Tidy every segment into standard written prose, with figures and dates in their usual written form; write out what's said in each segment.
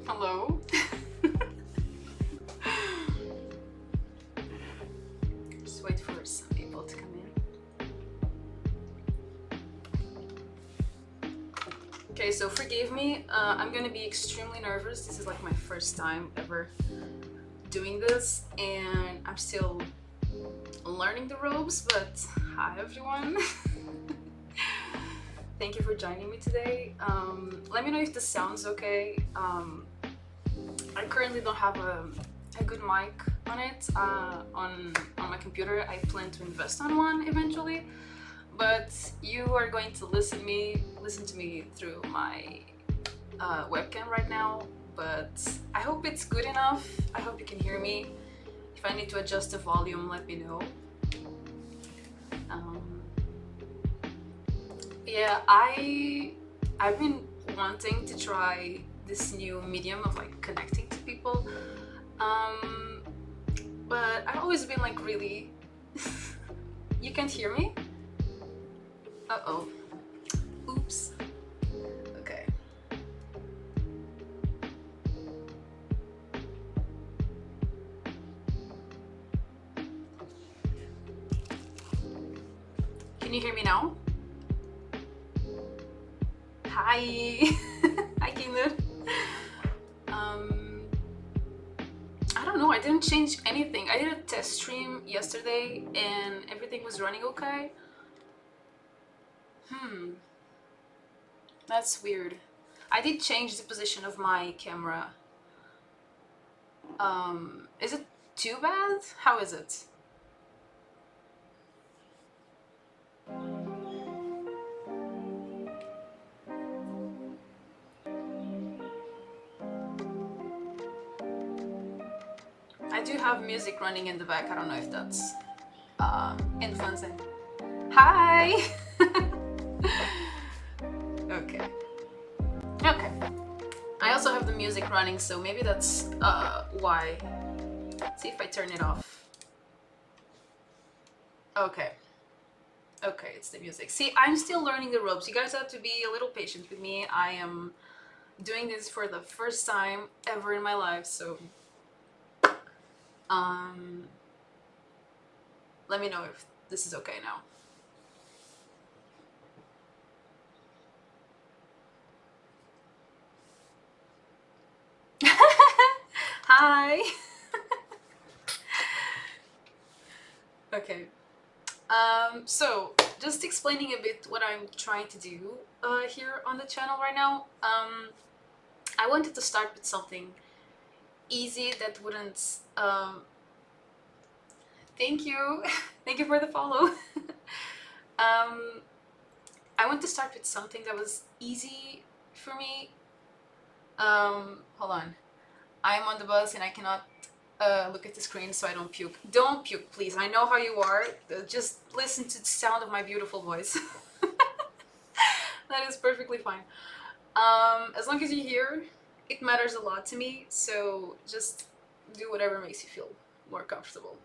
Hello. Just wait for some people to come in. Okay, so forgive me. I'm gonna be extremely nervous. This is like my first time ever doing this, and I'm still learning the ropes, but hi everyone. Thank you for joining me today. Let me know if this sounds okay. I currently don't have a good mic on it on my computer. I plan to invest on one eventually, but you are going to listen to me through my webcam right now. But I hope it's good enough. I hope you can hear me. If I need to adjust the volume, let me know. Yeah, I've been wanting to try this new medium of like connecting to people, but I've always been like really. You can't hear me? Uh-oh. Oops. Okay. Can you hear me now? Hi. Hi, Kinder. I don't know. I didn't change anything. I did a test stream yesterday and everything was running okay. That's weird. I did change the position of my camera. Is it too bad? How is it? I do have music running in the back. I don't know if that's influencing. Hi! Okay. Okay. I also have the music running, so maybe that's why. Let's see if I turn it off. Okay. Okay, it's the music. See, I'm still learning the ropes. You guys have to be a little patient with me. I am doing this for the first time ever in my life, so let me know if this is okay now. Hi. Okay. So just explaining a bit what I'm trying to do here on the channel right now. I wanted to start with something easy that wouldn't. Thank you. Thank you for the follow. I want to start with something that was easy for me. Hold on. I'm on the bus and I cannot look at the screen so I don't puke. Don't puke, please. I know how you are. Just listen to the sound of my beautiful voice. That is perfectly fine. As long as you're here, it matters a lot to me. So just do whatever makes you feel more comfortable.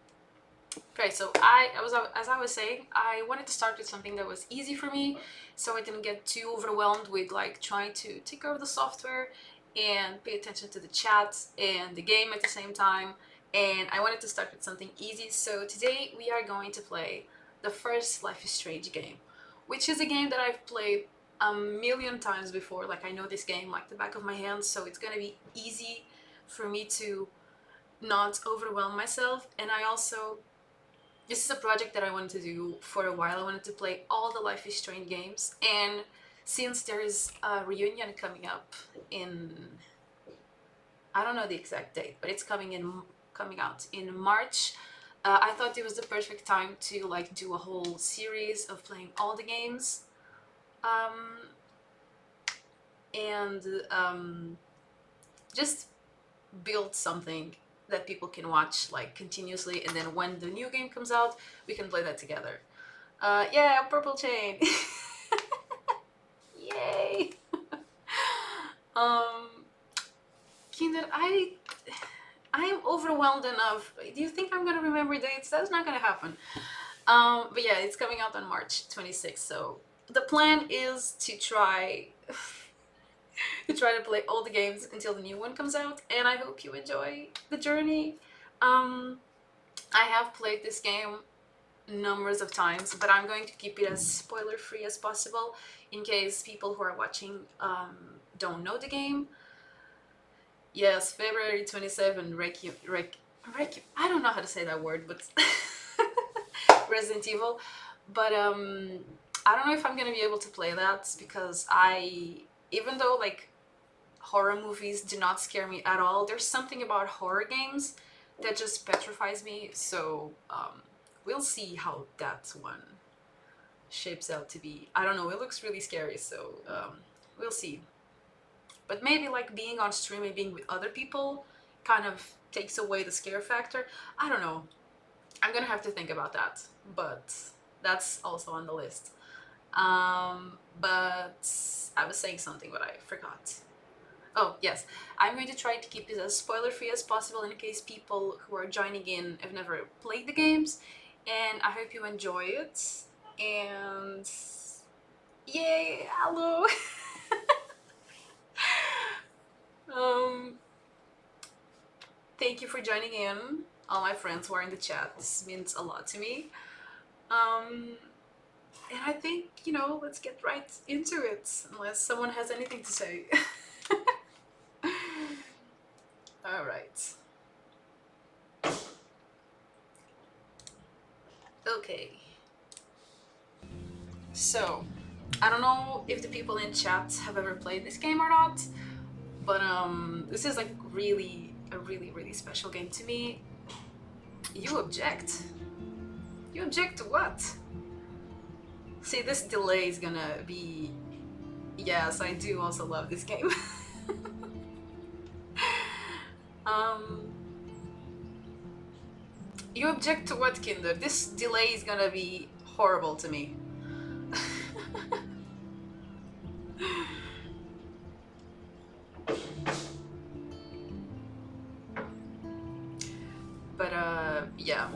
Okay, so as I was saying, I wanted to start with something that was easy for me, so I didn't get too overwhelmed with like trying to take over the software and pay attention to the chat and the game at the same time. And I wanted to start with something easy, so today we are going to play the first Life is Strange game, which is a game that I've played a million times before. Like, I know this game like the back of my hand, so it's gonna be easy for me to not overwhelm myself. And I also, this is a project that I wanted to do for a while. I wanted to play all the Life is Strange games, and since there is a reunion coming up in, I don't know the exact date, but it's coming out in March, I thought it was the perfect time to like do a whole series of playing all the games, and just build something that people can watch like continuously, and then when the new game comes out, we can play that together. Yeah, purple chain. Yay. Kinder, I am overwhelmed enough. Do you think I'm gonna remember dates? That's not gonna happen. But yeah, it's coming out on March 26th, so the plan is to try to try to play all the games until the new one comes out, and I hope you enjoy the journey. Um, I have played this game numbers of times, but I'm going to keep it as spoiler free as possible in case people who are watching don't know the game. Yes, February 27, I don't know how to say that word, but Resident Evil. But I don't know if I'm gonna be able to play that because even though like horror movies do not scare me at all, there's something about horror games that just petrifies me. So we'll see how that one shapes out to be. I don't know. It looks really scary, so we'll see. But maybe like being on stream and being with other people kind of takes away the scare factor. I don't know. I'm gonna have to think about that, but that's also on the list. But I was saying something, but I forgot. Oh, yes. I'm going to try to keep it as spoiler free as possible in case people who are joining in have never played the games. And I hope you enjoy it. And yay, hello! Thank you for joining in. All my friends who are in the chat. This means a lot to me. And I think, let's get right into it, unless someone has anything to say. All right. Okay. So, I don't know if the people in chat have ever played this game or not, but this is like a really, really special game to me. You object? You object to what? See, this delay is gonna be... Yes, I do also love this game. You object to what, Kinder? This delay is gonna be horrible to me. But yeah,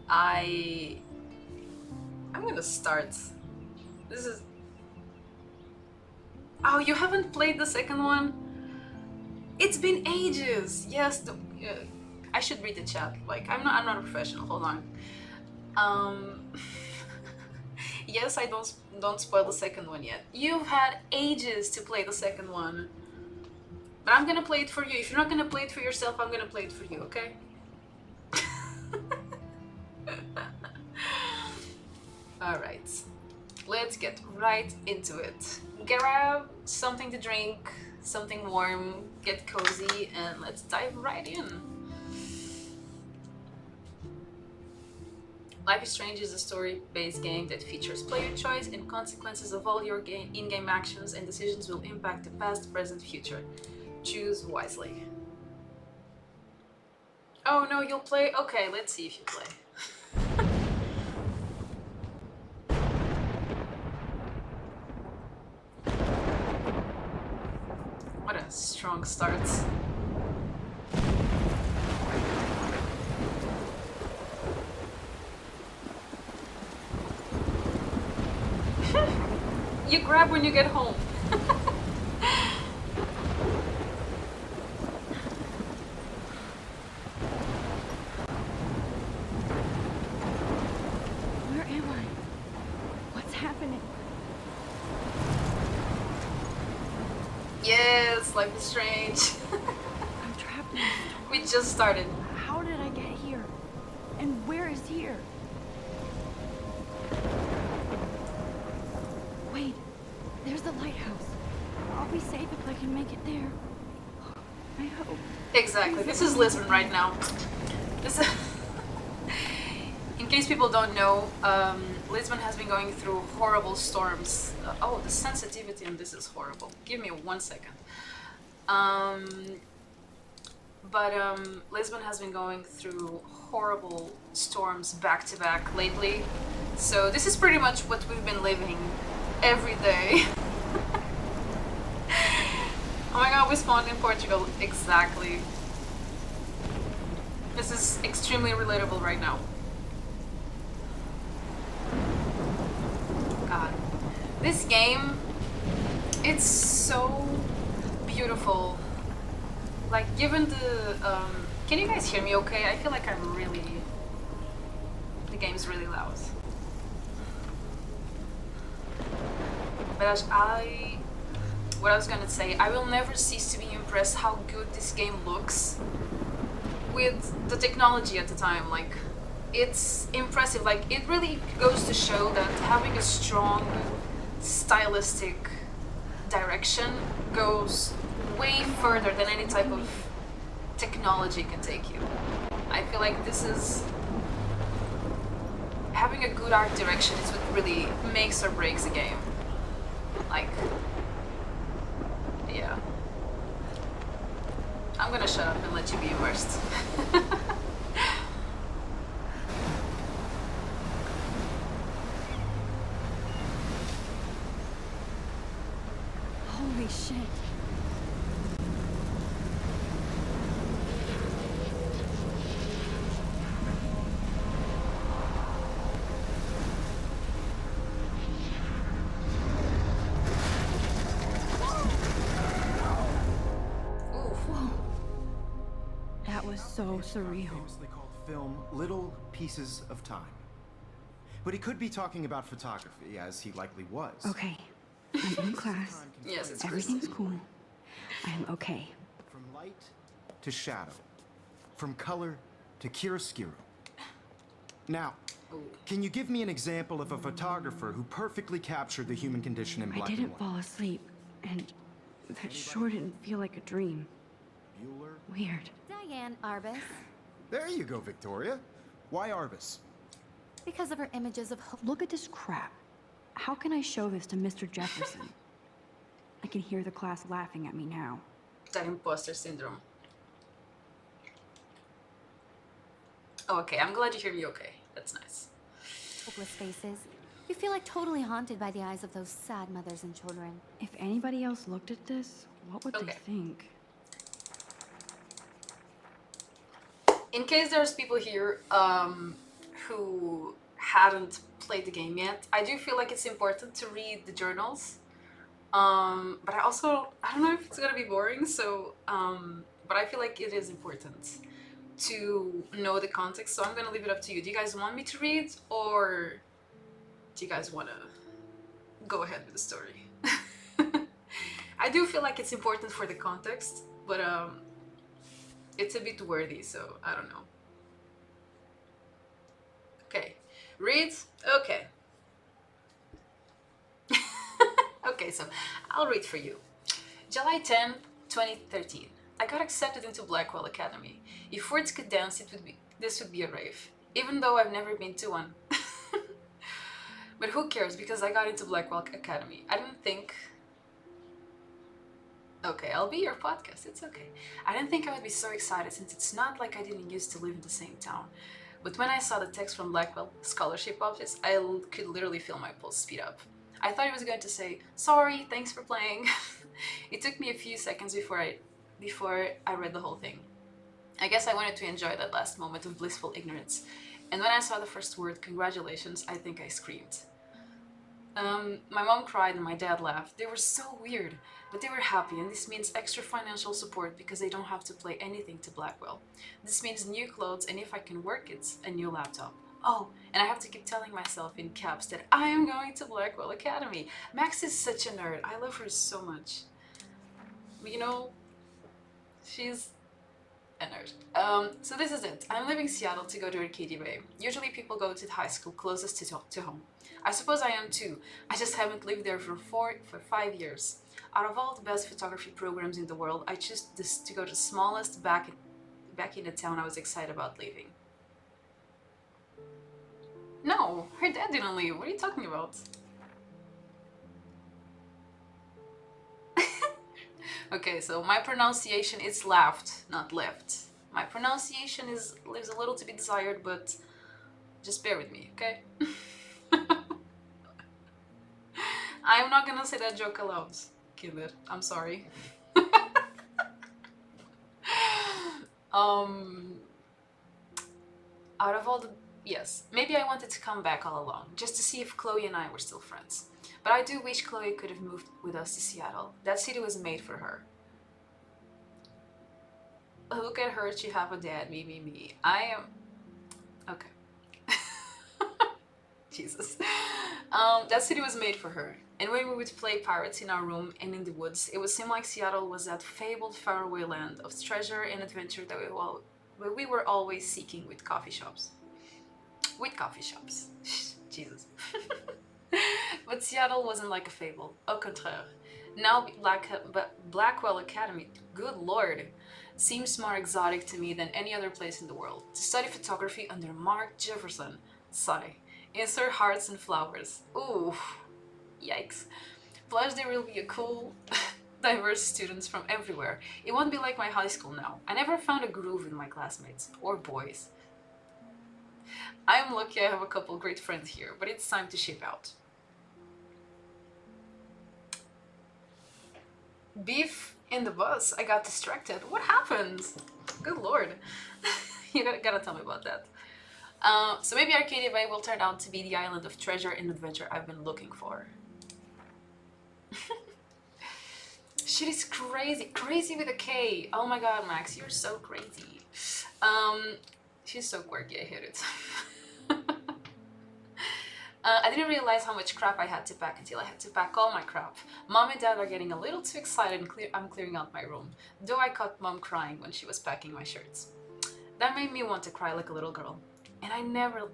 I'm gonna start. This is... Oh, you haven't played the second one? It's been ages. Yes, I should read the chat. Like, I'm not a professional. Hold on. Yes, I don't spoil the second one yet. You've had ages to play the second one. But I'm gonna play it for you. If you're not gonna play it for yourself, I'm gonna play it for you, okay? Alright. Let's get right into it. Grab something to drink, something warm, get cozy, and let's dive right in. Life is Strange is a story-based game that features player choice, and consequences of all your in-game actions and decisions will impact the past, present, future. Choose wisely. Oh no, you'll play? Okay, let's see if you play. What a strong start. You grab when you get home. Where am I? What's happening? Yes, Life is Strange. I'm trapped in this storm. We just started. How did I get here? And where is here? Wait, there's the lighthouse. I'll be safe if I can make it there. I hope. Exactly. This is Lisbon right now. This is in case people don't know, Lisbon has been going through horrible storms. Oh, the sensitivity in this is horrible. Give me 1 second. Lisbon has been going through horrible storms back to back lately. So this is pretty much what we've been living every day. Oh my god, we spawned in Portugal. Exactly. This is extremely relatable right now. God. This game, it's so beautiful. Like, given the can you guys hear me okay? I feel like I'm really, the game's really loud. But what I was gonna say, I will never cease to be impressed how good this game looks with the technology at the time. Like, it's impressive. Like, it really goes to show that having a strong stylistic direction goes way further than any type of technology can take you. I feel like this is, having a good art direction is what really makes or breaks a game. Like, yeah. I'm gonna shut up and let you be immersed. Holy shit. That was so surreal. Famously called film Little Pieces of Time. But he could be talking about photography, as he likely was. Okay, I'm in class. Yes, it's Everything's cool. I'm okay. From light to shadow. From color to chiaroscuro. Now, can you give me an example of a photographer who perfectly captured the human condition in I black and didn't white? fall asleep, and that sure didn't feel like a dream. Bueller? Weird. Diane Arbus, There you go, Victoria. Why Arbus? because of her images of hope. Look at this crap. How can I show this to Mr. Jefferson? I can hear the class laughing at me now. That imposter syndrome. Oh, okay. I'm glad you hear me okay. That's nice. Hopeless faces. You feel like totally haunted by the eyes of those sad mothers and children. If anybody else looked at this, what would they Okay. think? In case there's people here who hadn't played the game yet, I do feel like it's important to read the journals. But I don't know if it's gonna be boring, so, but I feel like it is important to know the context, so I'm gonna leave it up to you. Do you guys want me to read, or do you guys wanna go ahead with the story? I do feel like it's important for the context, but it's a bit wordy, so I don't know. Okay, read? Okay. Okay, so I'll read for you. July 10, 2013. I got accepted into Blackwell Academy. If words could dance, this would be a rave, even though I've never been to one. But who cares, because I got into Blackwell Academy. I didn't think... Okay, I'll be your podcast, it's okay. I didn't think I would be so excited, since it's not like I didn't used to live in the same town. But when I saw the text from Blackwell Scholarship Office, I could literally feel my pulse speed up. I thought it was going to say, sorry, thanks for playing. It took me a few seconds before I read the whole thing. I guess I wanted to enjoy that last moment of blissful ignorance. And when I saw the first word, congratulations, I think I screamed. My mom cried and my dad laughed. They were so weird, but they were happy, and this means extra financial support because they don't have to play anything to Blackwell. This means new clothes, and if I can work it, a new laptop. Oh, and I have to keep telling myself in caps that I am going to Blackwell Academy. Max is such a nerd. I love her so much. But you know, she's a nerd. So this is it. I'm leaving Seattle to go to Arcadia Bay. Usually people go to the high school closest to home. I suppose I am too. I just haven't lived there for 5 years. Out of all the best photography programs in the world, I choose this to go to the smallest back in the town I was excited about leaving. No, her dad didn't leave. What are you talking about? Okay, so my pronunciation is laughed, not left. My pronunciation leaves a little to be desired, but just bear with me, okay? I'm not gonna say that joke aloud, killer. I'm sorry. Out of all the... Yes, maybe I wanted to come back all along, just to see if Chloe and I were still friends. But I do wish Chloe could have moved with us to Seattle. That city was made for her. look at her, she have a dad, me. I am... Okay. Jesus. That city was made for her. And when we would play pirates in our room and in the woods, it would seem like Seattle was that fabled faraway land of treasure and adventure that we were always seeking with coffee shops. With coffee shops. Jesus. But Seattle wasn't like a fable. Au contraire. Now Blackwell Academy, good lord, seems more exotic to me than any other place in the world. To study photography under Mark Jefferson. Sigh. Insert hearts and flowers. Ooh. Yikes. Plus there will be a cool, diverse students from everywhere. It won't be like my high school now. I never found a groove in my classmates. Or boys. I'm lucky I have a couple great friends here, but it's time to ship out. Beef in the bus. I got distracted. What happens? Good lord. You gotta tell me about that. So maybe Arcadia Bay will turn out to be the island of treasure and adventure I've been looking for. Shit is crazy. Crazy with a K. Oh my god, Max, you're so crazy. She's so quirky, I hate it. I didn't realize how much crap I had to pack until I had to pack all my crap. Mom and Dad are getting a little too excited and I'm clearing out my room. Though I caught Mom crying when she was packing my shirts. That made me want to cry like a little girl. And I never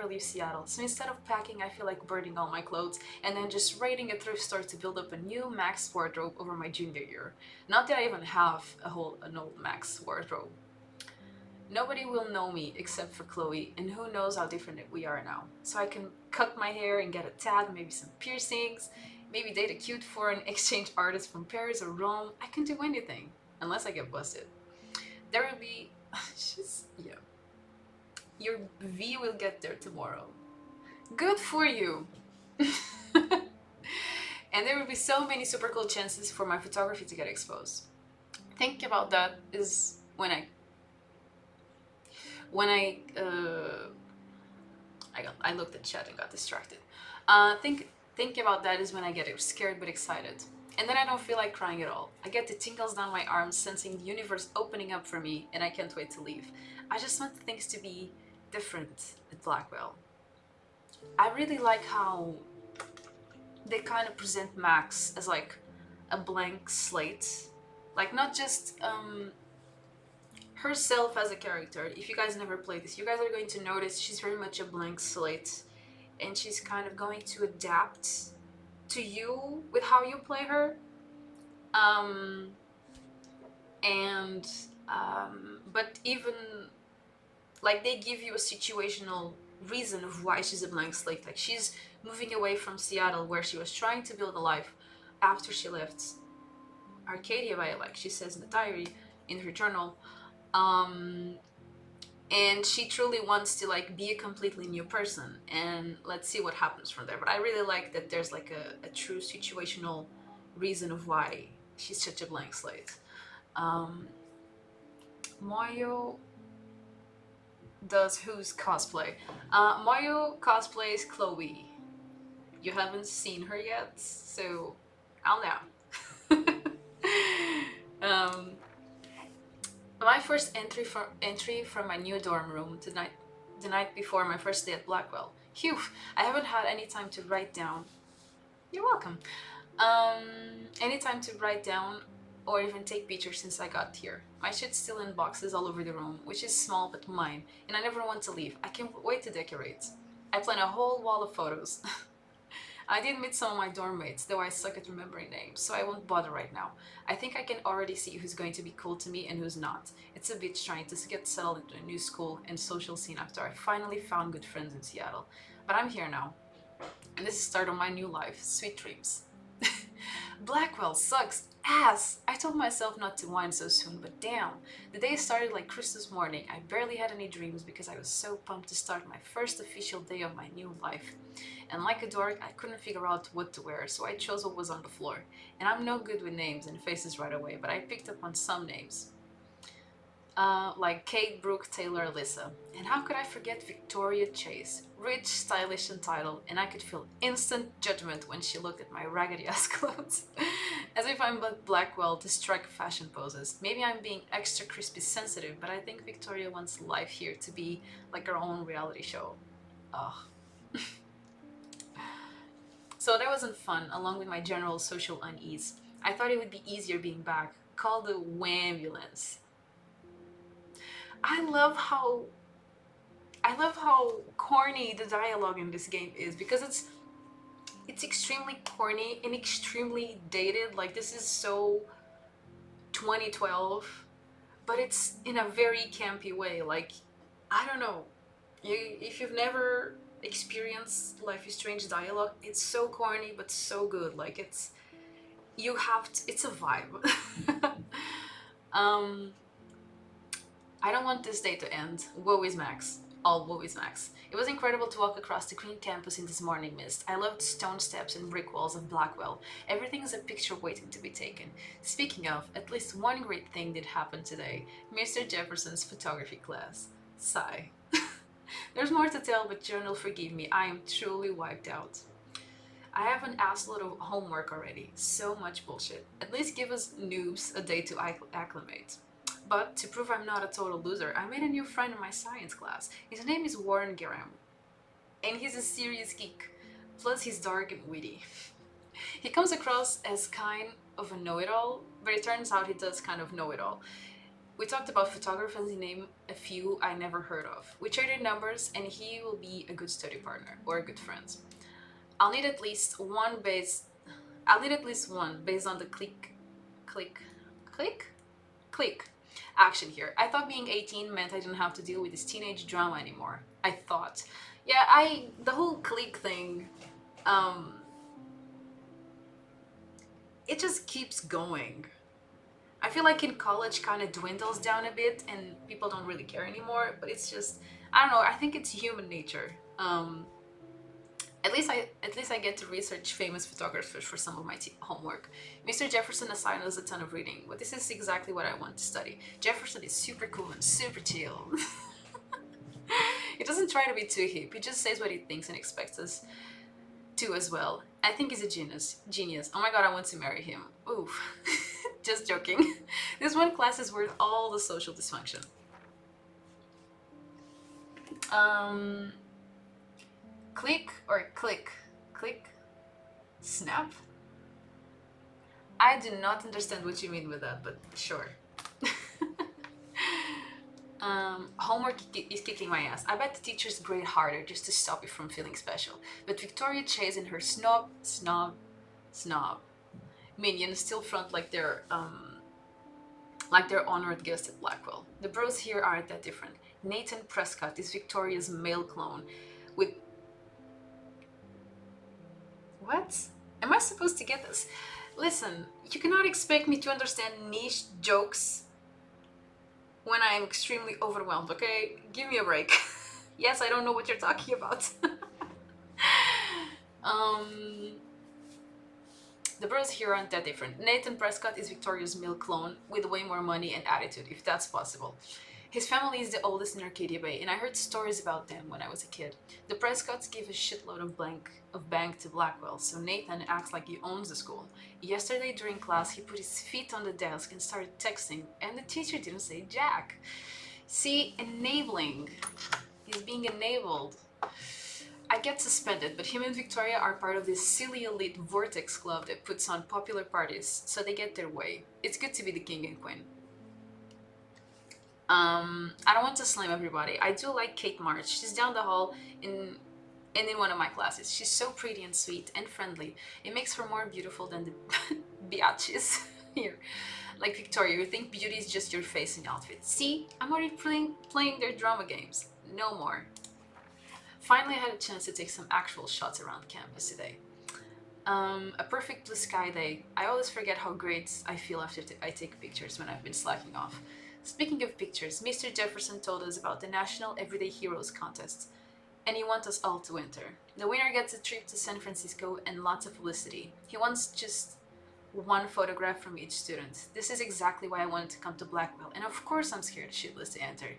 leave Seattle. So instead of packing, I feel like burning all my clothes and then just raiding a thrift store to build up a new Max wardrobe over my junior year. Not that I even have an old Max wardrobe. Nobody will know me except for Chloe, and who knows how different we are now. So I can cut my hair and get a tat, maybe some piercings, maybe date a cute foreign exchange artist from Paris or Rome. I can do anything, unless I get busted. There will be... yeah. Your V will get there tomorrow. Good for you! And there will be so many super cool chances for my photography to get exposed. Thinking about that is when I looked at chat and got distracted. Thinking about that is when I get scared but excited. And then I don't feel like crying at all. I get the tingles down my arms, sensing the universe opening up for me, and I can't wait to leave. I just want things to be different at Blackwell. I really like how they kind of present Max as like a blank slate. Like not just herself as a character. If you guys never played this, you guys are going to notice she's very much a blank slate, and she's kind of going to adapt to you with how you play her. But even like they give you a situational reason of why she's a blank slate. Like she's moving away from Seattle where she was trying to build a life after she left Arcadia by, like she says in the diary, in her journal. And she truly wants to like be a completely new person, and let's see what happens from there. But I really like that there's like a true situational reason of why she's such a blank slate. Mario does whose cosplay? Mario cosplays Chloe. You haven't seen her yet, so I'll know. My first entry from my new dorm room the night before my first day at Blackwell. Phew, I haven't had any time to write down. You're welcome. Any time to write down or even take pictures since I got here. My shit's still in boxes all over the room, which is small but mine, and I never want to leave. I can't wait to decorate. I plan a whole wall of photos. I did meet some of my dorm mates, though I suck at remembering names, so I won't bother right now. I think I can already see who's going to be cool to me and who's not. It's a bitch trying to get settled into a new school and social scene after I finally found good friends in Seattle. But I'm here now, and this is the start of my new life. Sweet dreams. Blackwell sucks ass! I told myself not to whine so soon, but damn, the day started like Christmas morning. I barely had any dreams because I was so pumped to start my first official day of my new life. And like a dork, I couldn't figure out what to wear, so I chose what was on the floor. And I'm no good with names and faces right away, but I picked up on some names. like Kate, Brooke, Taylor, Alyssa. And how could I forget Victoria Chase? Rich, stylish, entitled, and I could feel instant judgment when she looked at my raggedy ass clothes. As if I'm but Blackwell to strike fashion poses. Maybe I'm being extra crispy sensitive, but I think Victoria wants life here to be like her own reality show. Ugh. So that wasn't fun, along with my general social unease. I thought it would be easier being back. Call the Wambulance. I love how corny the dialogue in this game is, because it's extremely corny and extremely dated. Like, this is so 2012, but it's in a very campy way. Like, I don't know, if you've never experienced Life is Strange dialogue, it's so corny but so good. Like, it's a vibe. I don't want this day to end. Woe is Max. All woe is Max. It was incredible to walk across the green campus in this morning mist. I loved stone steps and brick walls of Blackwell. Everything is a picture waiting to be taken. Speaking of, at least one great thing did happen today. Mr. Jefferson's photography class. Sigh. There's more to tell, but Journal, forgive me. I am truly wiped out. I have an assload of homework already. So much bullshit. At least give us noobs a day to acclimate. But to prove I'm not a total loser, I made a new friend in my science class. His name is Warren Graham, and he's a serious geek. Plus, he's dark and witty. He comes across as kind of a know-it-all, but it turns out he does kind of know it all. We talked about photographers, he named a few I never heard of. We traded numbers, and he will be a good study partner or a good friend. I'll need at least one based on the click action here. I thought being 18 meant I didn't have to deal with this teenage drama anymore. I thought. Yeah, the whole clique thing, it just keeps going. I feel like in college kind of dwindles down a bit and people don't really care anymore, but it's just, I don't know, I think it's human nature. At least I get to research famous photographers for some of my homework. Mr. Jefferson assigned us a ton of reading, but this is exactly what I want to study. Jefferson is super cool and super chill. He doesn't try to be too hip. He just says what he thinks and expects us to as well. I think he's a genius. Oh my god, I want to marry him. Oof. Just joking. This one class is worth all the social dysfunction. Click or click? Click? Snap? I do not understand what you mean with that, but sure. Homework is kicking my ass. I bet the teachers grade harder just to stop you from feeling special. But Victoria Chase and her snob minions still front like they're honored guests at Blackwell. The bros here aren't that different. Nathan Prescott is Victoria's male clone with... What? Am I supposed to get this? Listen, you cannot expect me to understand niche jokes when I am extremely overwhelmed, okay? Give me a break. Yes, I don't know what you're talking about. The bros here aren't that different. Nathan Prescott is Victoria's male clone with way more money and attitude, if that's possible. His family is the oldest in Arcadia Bay, and I heard stories about them when I was a kid. The Prescotts give a shitload of bank to Blackwell, so Nathan acts like he owns the school. Yesterday during class, he put his feet on the desk and started texting, and the teacher didn't say jack. See, enabling. He's being enabled. I get suspended, but him and Victoria are part of this silly elite vortex club that puts on popular parties, so they get their way. It's good to be the king and queen. I don't want to slam everybody. I do like Kate March. She's down the hall in one of my classes. She's so pretty and sweet and friendly. It makes her more beautiful than the biatches here. Like Victoria, you think beauty is just your face and outfit. See, I'm already playing their drama games. No more. Finally, I had a chance to take some actual shots around campus today. A perfect blue sky day. I always forget how great I feel after I take pictures when I've been slacking off. Speaking of pictures, Mr. Jefferson told us about the National Everyday Heroes contest, and he wants us all to enter. The winner gets a trip to San Francisco and lots of publicity. He wants one photograph from each student. This is exactly why I wanted to come to Blackwell, and of course I'm scared shitless to enter.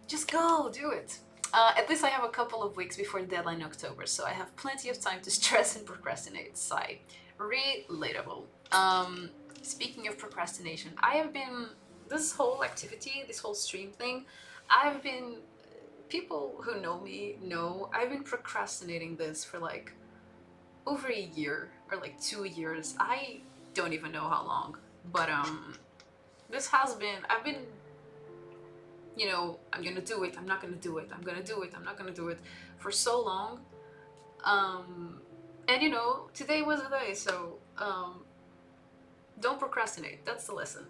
Just go, do it. At least I have a couple of weeks before the deadline in October, so I have plenty of time to stress and procrastinate. Sigh. Relatable. Speaking of procrastination, I have been, this whole activity, this whole stream thing, I've been, people who know me know, I've been procrastinating this for like over a year or like 2 years. I don't even know how long, but this has been, I've been, you know, I'm gonna do it, I'm not gonna do it, I'm gonna do it, I'm not gonna do it for so long. And you know, today was the day, so don't procrastinate. That's the lesson.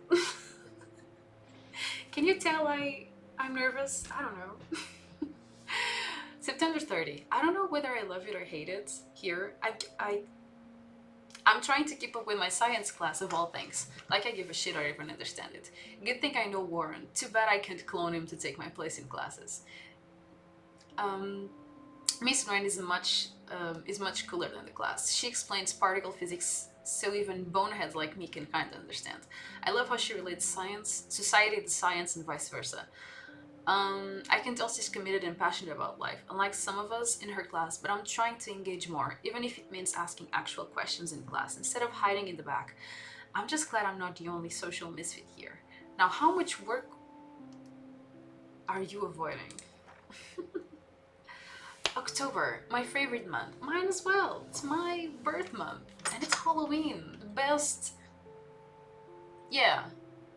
Can you tell I'm nervous? I don't know. September 30. I don't know whether I love it or hate it here. I'm trying to keep up with my science class of all things. Like I give a shit or even understand it. Good thing I know Warren. Too bad I can't clone him to take my place in classes. Miss Norn is much cooler than the class. She explains particle physics so even boneheads like me can kind of understand. I love how she relates society to science and vice versa. I can tell she's committed and passionate about life, unlike some of us in her class, but I'm trying to engage more, even if it means asking actual questions in class instead of hiding in the back. I'm just glad I'm not the only social misfit here. Now, how much work are you avoiding? October, my favorite month. Mine as well. It's my birth month. And it's Halloween.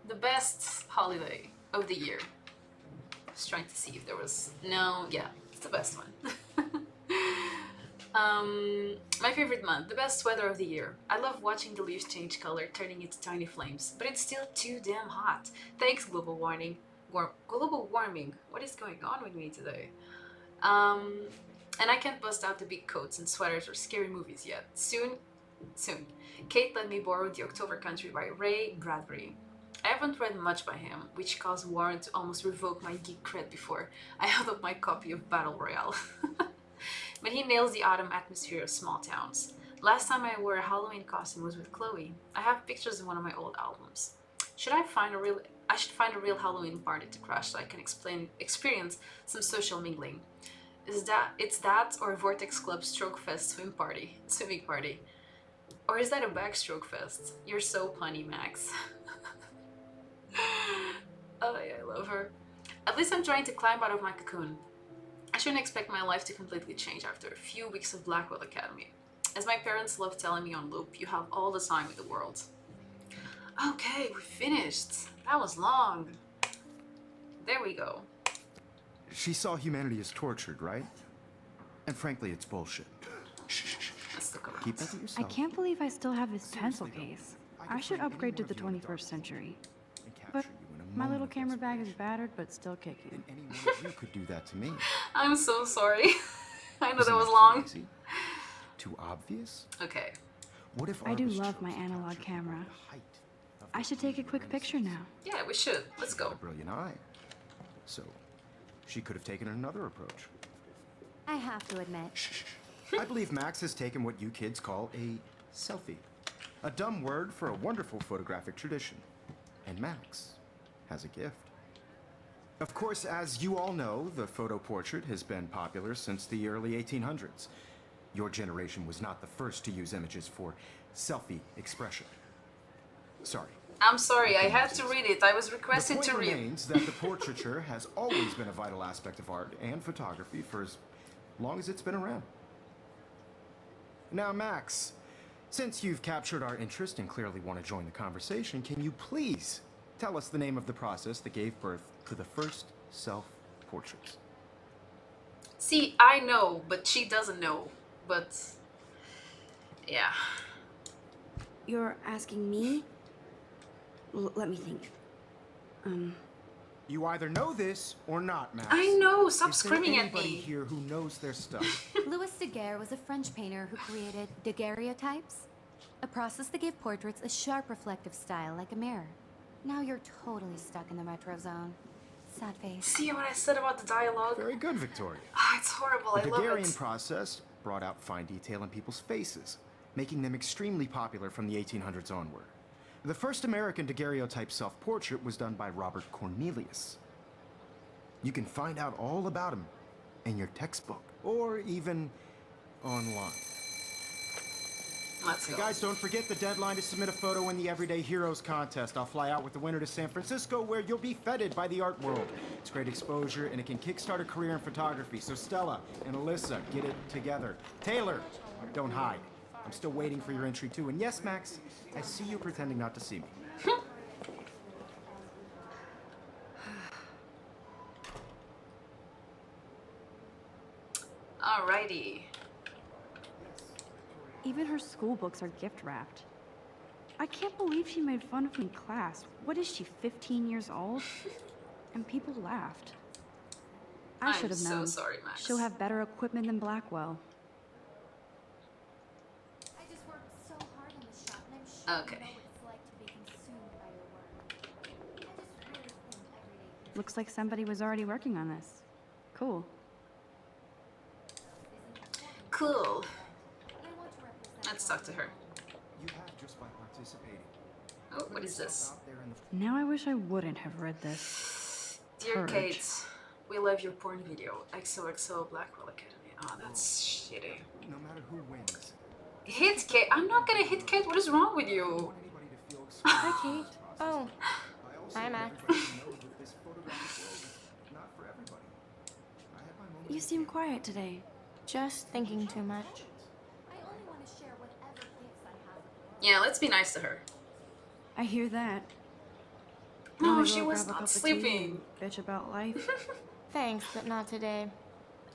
The best holiday of the year. Just trying to see if there was, no, yeah, it's the best one. My favorite month, the best weather of the year. I love watching the leaves change color, turning into tiny flames, but it's still too damn hot. Thanks, global warming. Global warming. What is going on with me today? And I can't bust out the big coats and sweaters or scary movies yet. Soon. Kate let me borrow The October Country by Ray Bradbury. I haven't read much by him, which caused Warren to almost revoke my geek cred before I held up my copy of Battle Royale. But he nails the autumn atmosphere of small towns. Last time I wore a Halloween costume was with Chloe. I have pictures in one of my old albums. I should find a real Halloween party to crash so I can experience some social mingling. It's that or Vortex Club Stroke Fest swimming party. Or is that a backstroke fest? You're so punny, Max. Oh yeah, I love her. At least I'm trying to climb out of my cocoon. I shouldn't expect my life to completely change after a few weeks of Blackwell Academy. As my parents love telling me on loop, you have all the time in the world. Okay, we finished. That was long. There we go. She saw humanity as tortured, right? And frankly, it's bullshit. Shh. That's the correct. Keep that to I yourself. can't believe I still have this pencil Seriously, though, case. I I could should bring upgrade to any the one of you in the 21st dark century. and capture But you in a my moment little of camera bag is desperation. battered but still kicking. And any one of you could do that to me. I'm so sorry. I know Isn't that was too long. easy? Too obvious? Okay. What if I art do was love chose my to analog capture camera. the height of I the should take a quick human picture now. Yeah, we should. Let's She had go. a brilliant eye. So, she could have taken another approach. I have to admit, Shh. I believe Max has taken what you kids call a selfie. A dumb word for a wonderful photographic tradition. And Max has a gift. Of course, as you all know, the photo portrait has been popular since the early 1800s. Your generation was not the first to use images for selfie expression. Sorry. I'm sorry, I had to read it. I was The requested point to read. remains that the portraiture has always been a vital aspect of art and photography for as long as it's been around. Now, Max, since you've captured our interest and clearly want to join the conversation, can you please tell us the name of the process that gave birth to the first self-portraits? See, I know, but she doesn't know. But yeah. You're asking me? Let me think. You either know this or not, Max. I know. Stop Is there screaming at anybody me. here who knows their stuff? Louis Daguerre was a French painter who created daguerreotypes, a process that gave portraits a sharp reflective style like a mirror. Now you're totally stuck in the retro zone. Sad face. See what I said about the dialogue? Very good, Victoria. Ah, it's horrible. The I love Daguerrean it. process brought out fine detail in people's faces. making them extremely popular from the 1800s onward. The first American daguerreotype self-portrait was done by Robert Cornelius. You can find out all about him in your textbook, or even online. Let's Hey go. guys, don't forget the deadline to submit a photo in the Everyday Heroes contest. I'll fly out with the winner to San Francisco, where you'll be feted by the art world. It's great exposure, and it can kickstart a career in photography. So Stella and Alyssa, get it together. Taylor, don't hide. I'm still waiting for your entry too. And yes, Max, I see you pretending not to see me. Alrighty. Even her school books are gift wrapped. I can't believe she made fun of me in class. What is she, 15 years old? And people laughed. I should have known. I'm so sorry, Max. She'll have better equipment than Blackwell. I just worked so hard on the shot, and I'm sure Okay. you know what it's like to be consumed by your work. I just really think everyday Looks like somebody was already working on this. Cool. Cool. I want to represent Let's talk to her. You have just by participating. Oh, what is this? Out there in the Now I wish I wouldn't have read this. Dear Purge. Kate, we love your porn video. XOXO Blackwell Academy. Oh, that's shitty. no matter who wins. Hit Kate. I'm not gonna hit Kate. What is wrong with I you? don't want anybody to feel excluded Hi, from Kate. this process. Oh, I also hi, want Max. everybody to know that this photographic world is not for everybody. I have my moments You of seem candor. quiet today. just thinking too much. I only want to share whatever gifts I have with Yeah, let's be nice to her. I hear that. No, Wanna she go was grab a not cup of tea sleeping. and bitch about life? Thanks, but not today.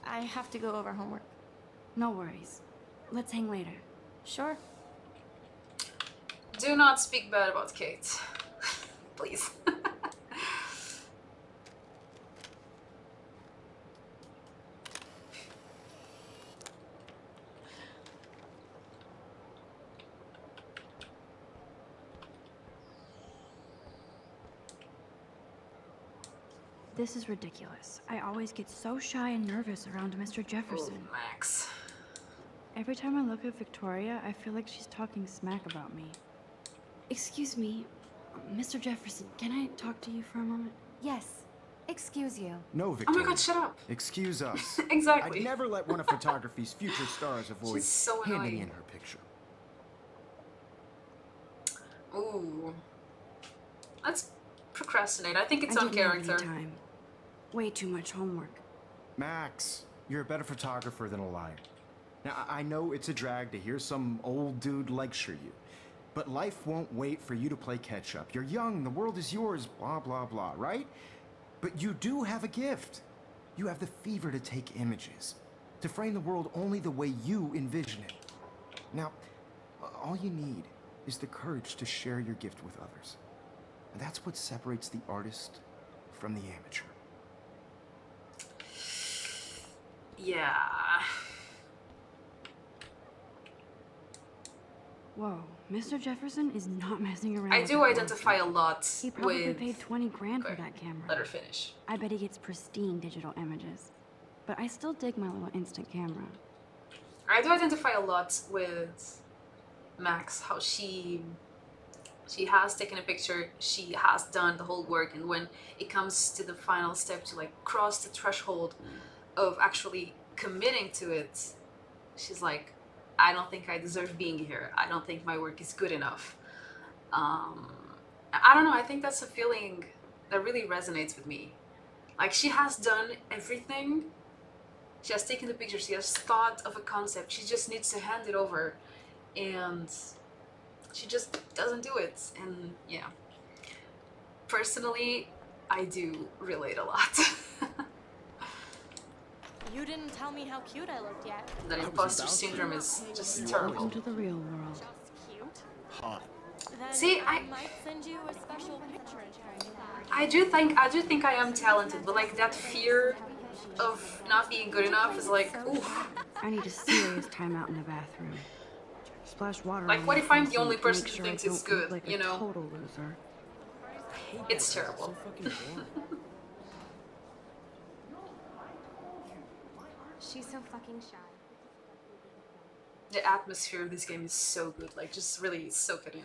I have to go over homework. No worries. Let's hang later. Sure. Do not speak bad about Kate. Please. This is ridiculous. I always get so shy and nervous around Mr. Oh, Jefferson. Max. Every time I look at Victoria, I feel like she's talking smack about me. Excuse me, Mr. Jefferson, can I talk to you for a moment? Yes. Excuse you. No, Oh Victoria. my god, shut up. Excuse us. Exactly. I'd never let one of photography's future stars avoid She's so handing annoying. in her picture. Ooh. Let's procrastinate. I think it's I on didn't have any character. time. Way too much homework. Max, you're a better photographer than a liar. Now, I know it's a drag to hear some old dude lecture you, but life won't wait for you to play catch up. You're young, the world is yours, blah, blah, blah, right? But you do have a gift. You have the fever to take images, to frame the world only the way you envision it. Now, all you need is the courage to share your gift with others. And that's what separates the artist from the amateur. Yeah. Whoa, Mr. Jefferson is not messing around. I with do that identify a work. lot He probably with... paid 20 grand for Okay, that camera. let her finish. I bet he gets pristine digital images. But I still dig my little instant camera. I do identify a lot with Max, how she has taken a picture, she has done the whole work, and when it comes to the final step to like cross the threshold of actually committing to it, she's like, I don't think I deserve being here. I don't think my work is good enough. I don't know, I think that's a feeling that really resonates with me. Like, she has done everything. She has taken the picture, she has thought of a concept, she just needs to hand it over, and she just doesn't do it. And yeah, personally, I do relate a lot. You didn't tell me how cute I looked yet. That was imposter about to. syndrome is just You terrible. Welcome to the real world. Just cute. Hot. Then See, I I- might send you a special picture in time. I do think I am talented, but like that fear of not being good enough is like, ooh. I need a serious timeout in the bathroom. Splash water Like, on what my if I'm face the only and person make who sure I thinks it's don't look good, like you a know? total loser. It's terrible. She's so fucking shy. The atmosphere of this game is so good, like just really soak it in.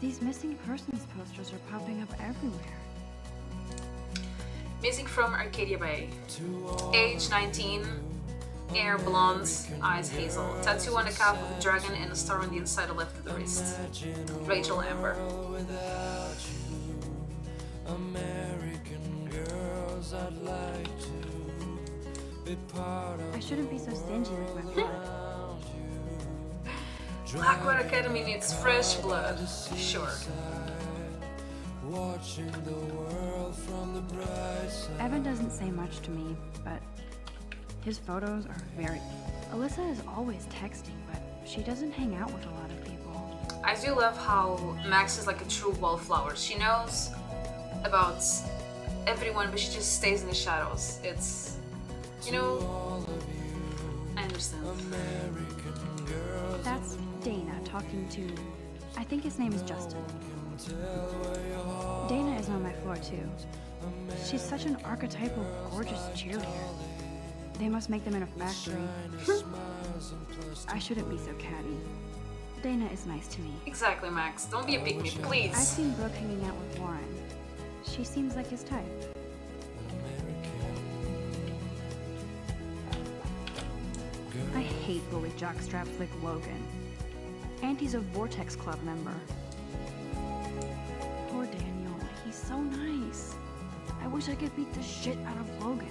These missing persons posters are popping up everywhere. Missing from Arcadia Bay. Age 19. Hair blonde, eyes hazel. Tattoo on the calf of a dragon and a star on the inside of left of the wrist. Rachel Amber. I shouldn't be so stingy with my blood. Blackwood Academy needs fresh blood. Sure. Evan doesn't say much to me, but his photos are very... Alyssa is always texting, but she doesn't hang out with a lot of people. I do love how Max is like a true wallflower. She knows about everyone, but she just stays in the shadows. It's, you know, I understand. That's Dana talking to... I think his name is Justin. Dana is on my floor too. She's such an archetypal, gorgeous cheerleader. They must make them in a factory. I shouldn't be so catty. Dana is nice to me. Exactly, Max. Don't be a pygmy, I've please. seen Brooke hanging out with Warren. She seems like his type. I hate bully jockstraps like Logan. And he's a Vortex Club member. Poor Daniel. He's so nice. I wish I could beat the shit out of Logan.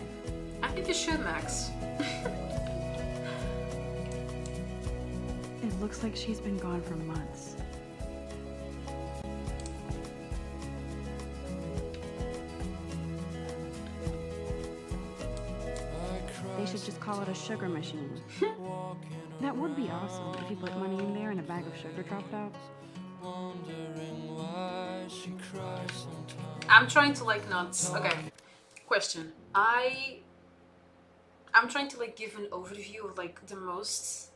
I think you should, Max. It looks like she's been gone for months. They should just call it a sugar machine. That would be awesome if you put money in there and a bag of sugar dropped out. I'm trying to like not... Okay, question. I'm trying to like give an overview of like the most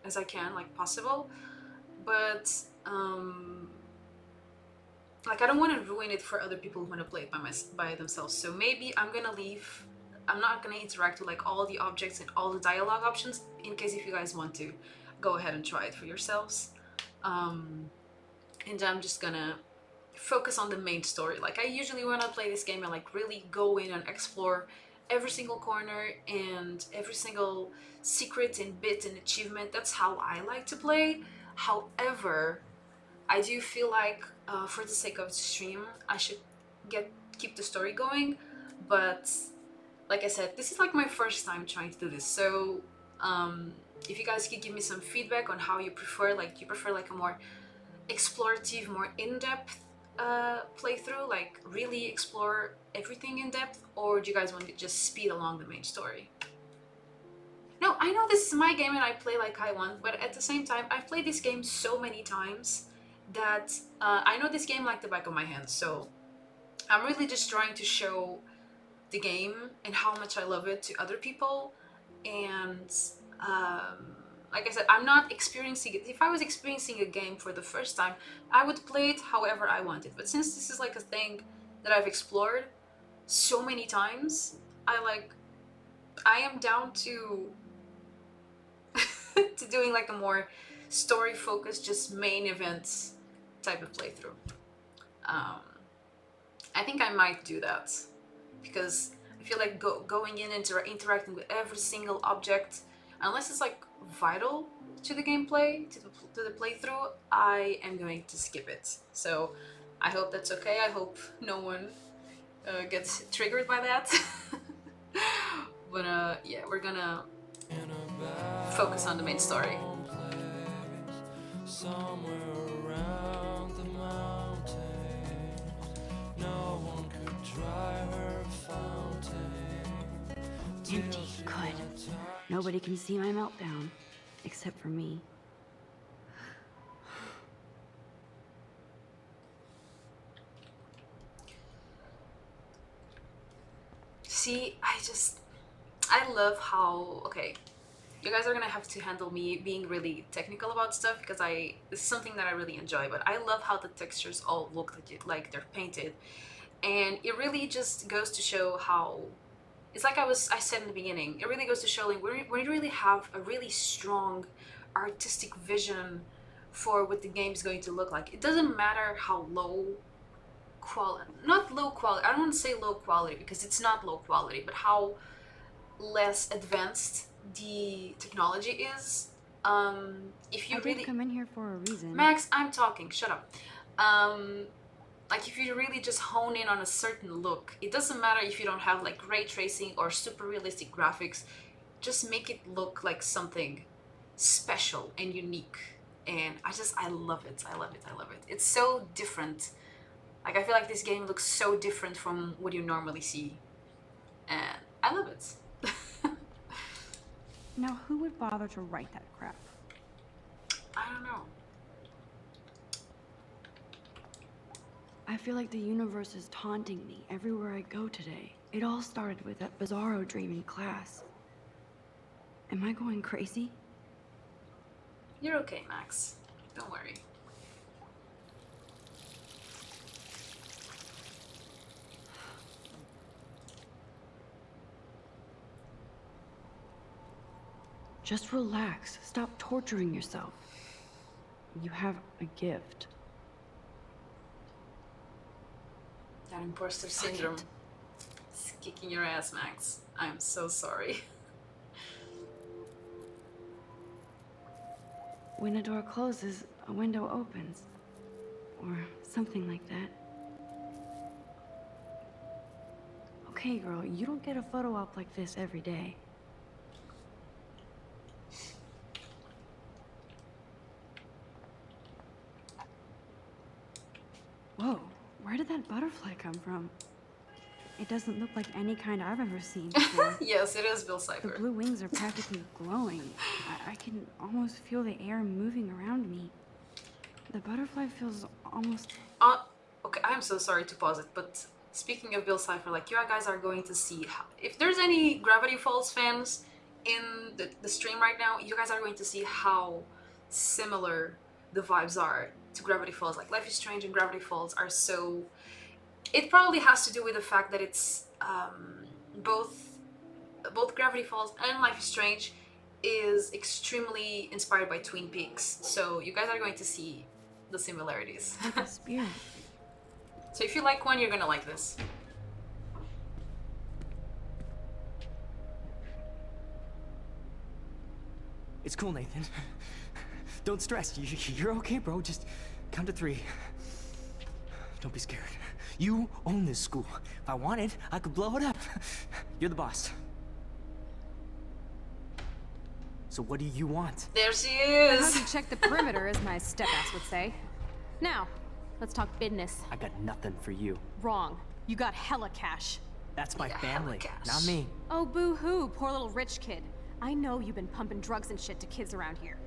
as I can, like possible, but like I don't want to ruin it for other people who want to play it by themselves. So maybe I'm gonna leave. I'm not gonna interact with like all the objects and all the dialogue options in case if you guys want to go ahead and try it for yourselves. And I'm just gonna focus on the main story. Like I usually when I play this game, I like really go in and explore every single corner and every single secret and bit and achievement. That's how I like to play. However, I do feel like for the sake of the stream, I should keep the story going. But like I said, this is like my first time trying to do this. So if you guys could give me some feedback on how you prefer, like you prefer like a more explorative, more in-depth playthrough, like really explore everything in depth, or do you guys want to just speed along the main story? No, I know this is my game and I play like I want, but at the same time, I've played this game so many times that I know this game like the back of my hand, so I'm really just trying to show the game and how much I love it to other people. And like I said, I'm not experiencing it. If I was experiencing a game for the first time, I would play it however I wanted. But since this is like a thing that I've explored so many times, I am down to to doing like a more story focused, just main events type of playthrough. I think I might do that because I feel like going in and interacting with every single object, unless it's like vital to the gameplay, to the playthrough, I am going to skip it. So I hope that's okay. I hope no one gets triggered by that. But yeah, we're gonna focus on the main story. Empty. Good. Nobody can see my meltdown, except for me. See, I love how, okay, you guys are gonna have to handle me being really technical about stuff because this is something that I really enjoy, but I love how the textures all look like they're painted. And it really just goes to show how, it's like I said in the beginning, it really goes to show like we really have a really strong artistic vision for what the game is going to look like. It doesn't matter how not low quality, I don't want to say low quality because it's not low quality, but how less advanced the technology is. If you I really did come in here for a reason. Max, I'm talking, shut up. Like if you really just hone in on a certain look, it doesn't matter if you don't have like ray tracing or super realistic graphics, just make it look like something special and unique. And I love it. I love it. I love it. It's so different. Like I feel like this game looks so different from what you normally see. And I love it. Now, who would bother to write that crap? I don't know. I feel like the universe is taunting me everywhere I go today. It all started with that bizarro dream in class. Am I going crazy? You're okay, Max. Don't worry. Just relax. Stop torturing yourself. You have a gift. That imposter syndrome is kicking your ass, Max. I'm so sorry. When a door closes, a window opens. Or something like that. Okay, girl, you don't get a photo op like this every day. Whoa, where did that butterfly come from? It doesn't look like any kind I've ever seen before. Yes, it is Bill The Cipher. blue wings are practically glowing. I can almost feel the air moving around me. The butterfly feels almost... Okay, I'm so sorry to pause it, but speaking of Bill Cipher, like you guys are going to see how, if there's any Gravity Falls fans in the stream right now, you guys are going to see how similar the vibes are to Gravity Falls. Like Life is Strange and Gravity Falls are so... It probably has to do with the fact that it's both Gravity Falls and Life is Strange is extremely inspired by Twin Peaks. So you guys are going to see the similarities. like a spirit. So if you like one, you're gonna like this. It's cool, Nathan. Don't stress. You're okay, bro. Just count to 3. Don't be scared. You own this school. If I wanted, I could blow it up. You're the boss. So what do you want? There she How is. to check the perimeter, as my step-ass would say. Now, let's talk business. I got nothing for you. Wrong. You got hella cash. That's my Yeah, family, hella cash. not me. Oh, boo-hoo, poor little rich kid. I know you've been pumping drugs and shit to kids around here.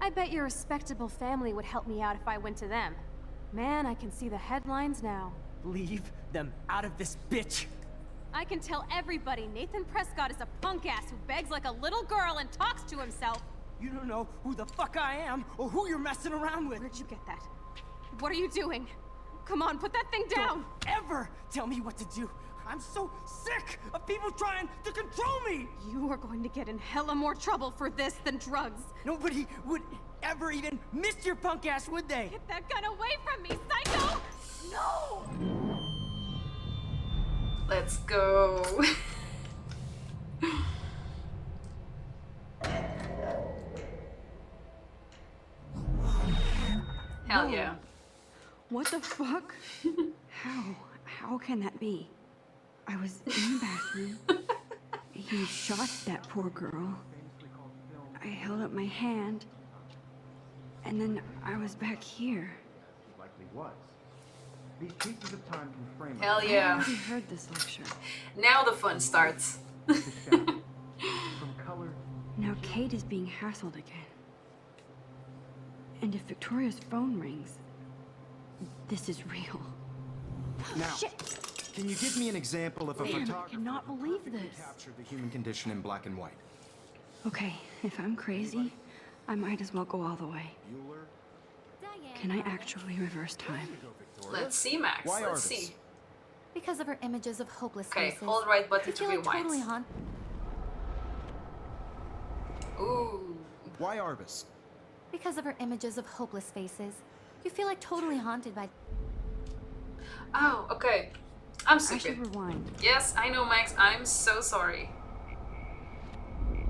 I bet your respectable family would help me out if I went to them. Man, I can see the headlines now. Leave them out of this bitch. I can tell everybody Nathan Prescott is a punk ass who begs like a little girl and talks to himself. You don't know who the fuck I am or who you're messing around with. Where'd you get that? What are you doing? Come on, put that thing down! Don't ever tell me what to do. I'm so sick of people trying to control me. You are going to get in hella more trouble for this than drugs. Nobody would ever even miss your punk ass, would they? Get that gun away from me, psycho! No! Let's go. Hell yeah. What the fuck? How can that be? I was in the bathroom. He shot that poor girl. I held up my hand. And then I was back here. Likely was. These pieces of time can frame Hell I yeah. already heard this lecture. Now the fun starts. the shadow. From color. Now Kate is being hassled again. And if Victoria's phone rings, this is real. Now, Shit! Can you give me an example of a Man, I photographer cannot who believe perfectly this. captured the human condition in black and white? Okay, if I'm crazy, I might as well go all the way. Bueller? Can I actually reverse time? Let's see, Max. Why Let's Arvis? see. Because of her images of hopeless Okay, faces. hold right button You to feel like rewind. totally haunt. Ooh. Why Arvis? Because of her images of hopeless faces. You feel like totally haunted by. Oh, okay. I'm I stupid. should rewind. Yes, I know, Max. I'm so sorry.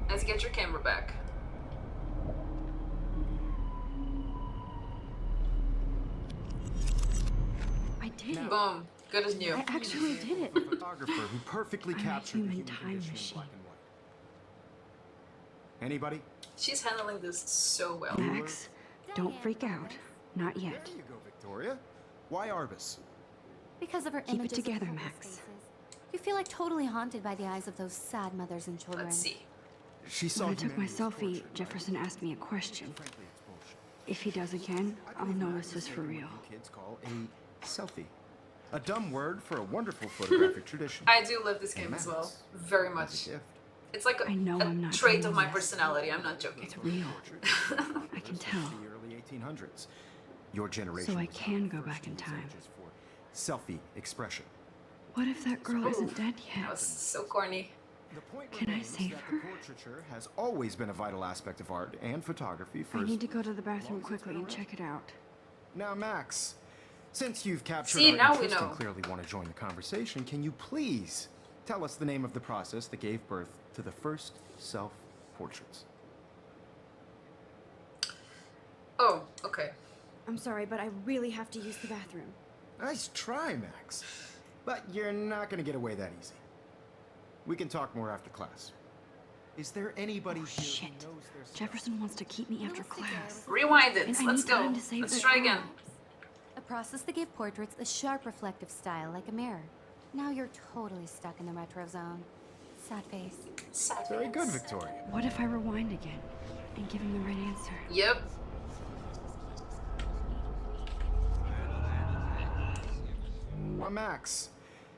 Let's get your camera back. I did it. Boom. Good as new. I actually did it. A photographer who perfectly I'm a captured the human human time condition machine. in black and white. Anybody? She's handling this so well. Max, don't freak out. Not yet. There you go, Victoria. Why Arvis? Because of her Keep it images together, of hopeless Max. faces. You feel like totally haunted by the eyes of those sad mothers and children. Let's see. She saw When I took my humanity as selfie, torture. Jefferson asked me a question. Frankly, it's bullshit. If he does again, I'll know this is for real. What you kids call a selfie. A dumb word for a wonderful photographic tradition. I do love this And game as well. Max, Very as much. a gift. It's like I know a I'm not trait doing of my this. personality. I'm not joking. It's real. I can tell. The early 1800s. Your generation. So I was can the go first back in to use time. images for selfie expression. What if that girl isn't dead That yet? was so corny. The point Can I remains save that her? the portraiture has always been a vital aspect of art and photography for I as need to go to the bathroom quickly and check it out. Now, Max, since you've captured See, our now we interest and know. clearly want to join the conversation, can you please tell us the name of the process that gave birth to the first self-portraits? Oh, okay. I'm sorry, but I really have to use the bathroom. Nice try, Max. But you're not going to get away that easy. We can talk more after class. Is there anybody Oh, here shit. who knows their stuff? Jefferson wants to keep me after class. Rewind it. And I Let's need go. time to save Let's the try girl. again. A process that gave portraits a sharp reflective style like a mirror. Now you're totally stuck in the retro zone. Sad face. Sad Very face. good, Victoria. What if I rewind again and give him the right answer? Yep. Well, Max,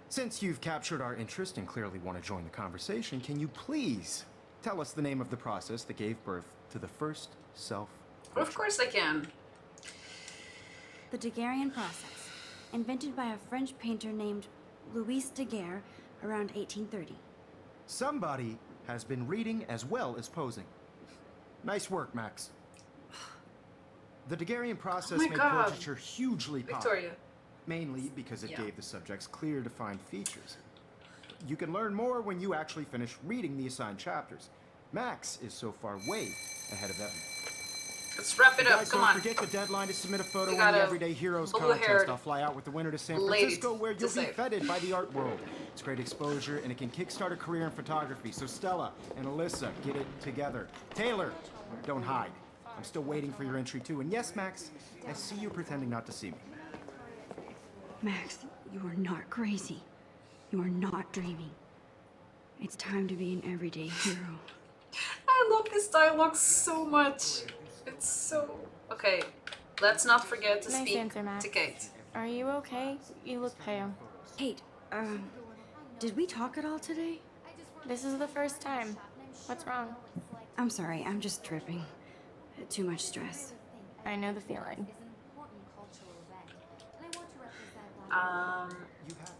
since you've captured our interest and clearly want to join the conversation, can you please tell us the name of the process that gave birth to the first self-portrait? Of course I can. The Daguerrean process, invented by a French painter named Louis Daguerre around 1830. Somebody has been reading as well as posing. Nice work, Max. The Daguerrean process my made God. portraiture hugely popular, Victoria. mainly because it Yeah. gave the subjects clear, defined features. You can learn more when you actually finish reading the assigned chapters. Max is so far way ahead of everyone. Let's wrap it up. Guys, Come don't on. forget the deadline to submit a photo We in got the a Everyday Heroes blue-haired contest. I'll fly out with the winner to San lady Francisco, where to you'll be save. feted by the art world. It's great exposure, and it can kickstart a career in photography. So Stella and Alyssa, get it together. Taylor, don't hide. I'm still waiting for your entry too. And yes, Max, I see you pretending not to see me. Max, you are not crazy. You are not dreaming. It's time to be an everyday hero. I love this dialogue so much. It's so... Okay, let's not forget to Nice speak answer, Max. to Kate. Are you okay? You look pale. Kate, did we talk at all today? This is the first time. What's wrong? I'm sorry, I'm just tripping. Too much stress. I know the feeling.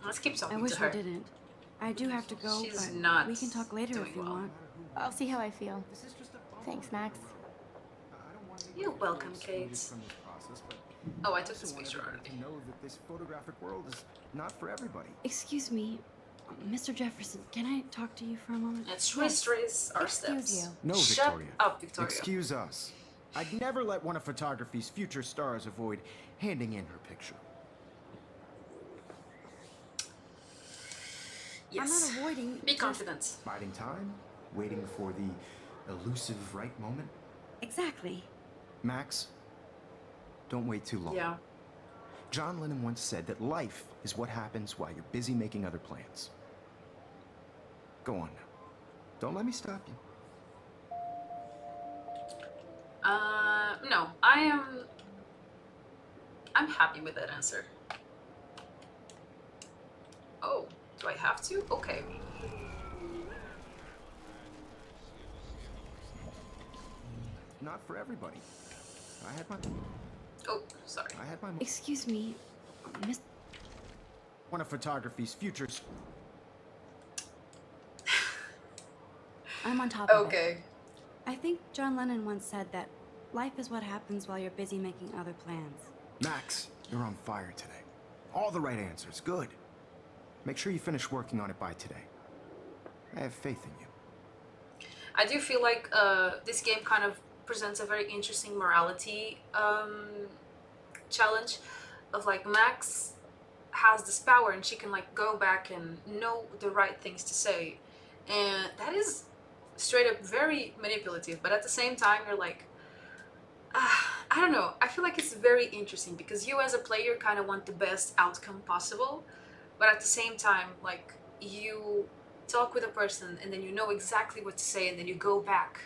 Let's keep I talking wish to her. I didn't. I do have to go, She's but not we can talk later doing if you well. want. I'll see how I feel. Thanks, Max. You're welcome, Kate. From this process, but Oh, I took this I want picture everybody already. to know that this photographic world is not for everybody. Excuse me, Mr. Jefferson, can I talk to you for a moment? Let's retrace our Excuse steps. you. No, Shut Victoria. up, Victoria. Excuse us. I'd never let one of photography's future stars avoid handing in her picture. Yes. I'm not avoiding. Be confident. Biding time, waiting for the elusive right moment. Exactly. Max, don't wait too long. Yeah. John Lennon once said that life is what happens while you're busy making other plans. Go on now. Don't let me stop you. No, I'm happy with that answer. Oh, do I have to? Okay. Not for everybody. I had my... Oh, sorry. I had my... Excuse me, Miss. One of photography's futures. I'm on top of it. Okay. I think John Lennon once said that life is what happens while you're busy making other plans. Max, you're on fire today. All the right answers. Good. Make sure you finish working on it by today. I have faith in you. I do feel like this game kind of presents a very interesting morality challenge of like Max has this power and she can like go back and know the right things to say, and that is straight up very manipulative, but at the same time you're like I don't know, I feel like it's very interesting because you as a player kind of want the best outcome possible, but at the same time like you talk with a person and then you know exactly what to say and then you go back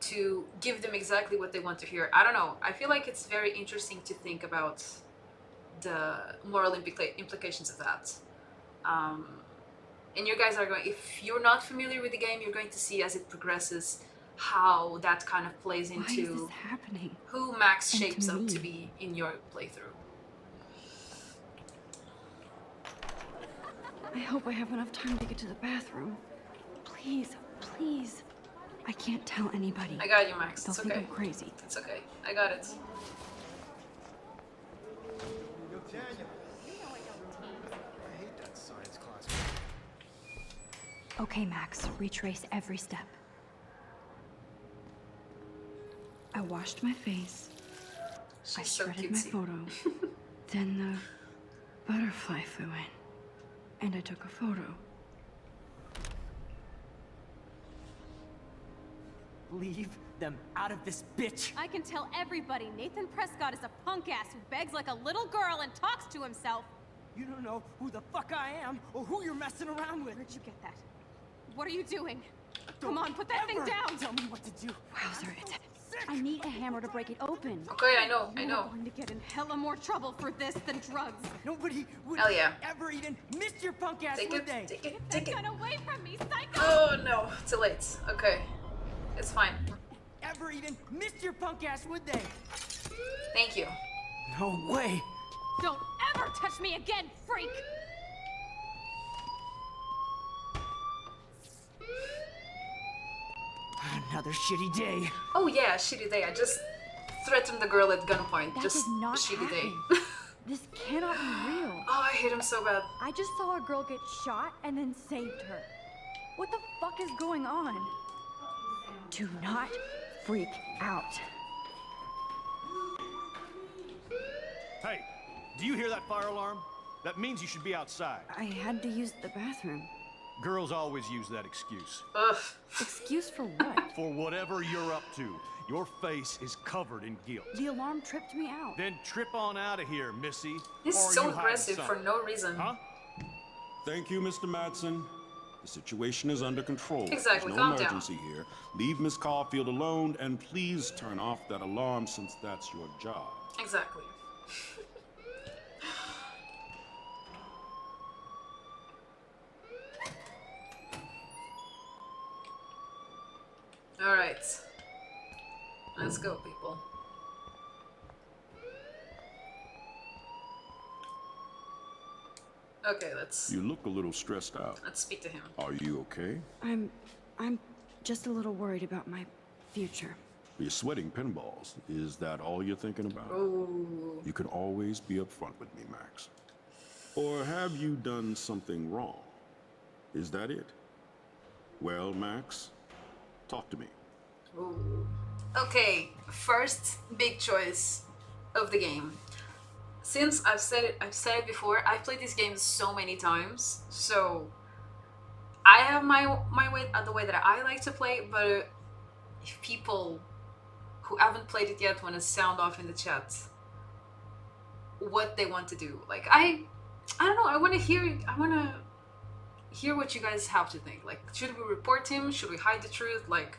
to give them exactly what they want to hear. I don't know, I feel like it's very interesting to think about the moral implications of that. And you guys are going, if you're not familiar with the game, you're going to see as it progresses how that kind of plays Why is into this happening? who Max And to shapes up me? to be in your playthrough. I hope I have enough time to get to the bathroom. Please, please. I can't tell anybody. I got you, Max. They'll It's think okay. I'm crazy. It's okay. I got it. I hate that science class. Okay, Max, retrace every step. I washed my face. I She's so shredded my cutesy. photo. Then the butterfly flew in. And I took a photo. Leave them out of this bitch. I can tell everybody Nathan Prescott is a punk ass who begs like a little girl and talks to himself. You don't know who the fuck I am or who you're messing around with. Where'd you get that? What are you doing? Come on, put that thing Ever down! Tell me what to do. Wowzer, I need a hammer to break it open. Okay, I know. You're going to get in hella more trouble for this than drugs. Nobody would Hell yeah. ever even miss your punk ass, Take would it, they? take it, That take it. gun away from me, psycho! Oh no, too late. Okay, it's fine. Ever even miss your punk ass, would they? Thank you. No way. Don't ever touch me again, freak! Another shitty day. Oh yeah, shitty day. I just threatened the girl at gunpoint. That Just did not shitty happen. day. This cannot be real. Oh, I hate him so bad. I just saw a girl get shot and then saved her. What the fuck is going on? Do not freak out. Hey, do you hear that fire alarm? That means you should be outside. I had to use the bathroom. Girls always use that excuse. Ugh. Excuse for what? For whatever you're up to, your face is covered in guilt. The alarm tripped me out. Then trip on out of here, Missy. He's or so you hiding aggressive for something. no reason. Huh? Thank you, Mr. Madsen. The situation is under control. Exactly, There's no calm down. emergency here. Leave Miss Caulfield alone, and please turn off that alarm since that's your job. Exactly. All right. Let's go, people. Okay, let's You look a little stressed out. speak to him. Are you okay? I'm just a little worried about my future. You're sweating pinballs. Is that all you're thinking about? Ooh. You can always be upfront with me, Max. Or have you done something wrong? Is that it? Well, Max, talk to me. Ooh. Okay, first big choice of the game. Since I've said it before, I've played this game so many times, so I have my way, the way that I like to play. But if people who haven't played it yet want to sound off in the chat what they want to do, like I don't know. I want to hear what you guys have to think. Like, should we report him? Should we hide the truth? Like,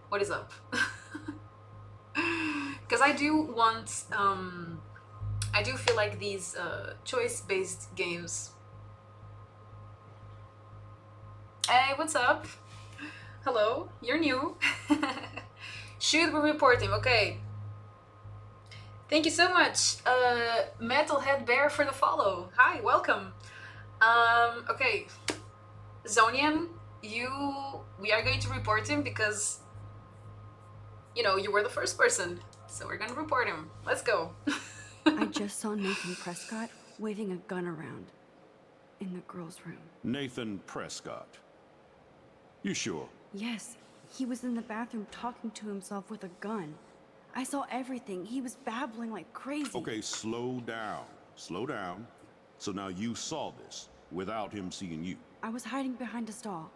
what is up? Because I do want I do feel like these choice-based games. Hey, what's up? Hello, you're new. Should we report him? Okay. Thank you so much, Metalhead Bear, for the follow. Hi, welcome. Okay, Zonian, we are going to report him because, you know, you were the first person, so we're gonna report him. Let's go. I just saw Nathan Prescott waving a gun around in the girls' room. Nathan Prescott. You sure? Yes, he was in the bathroom talking to himself with a gun. I saw everything. He was babbling like crazy. Okay, slow down. Slow down. So now you saw this without him seeing you. I was hiding behind a stall.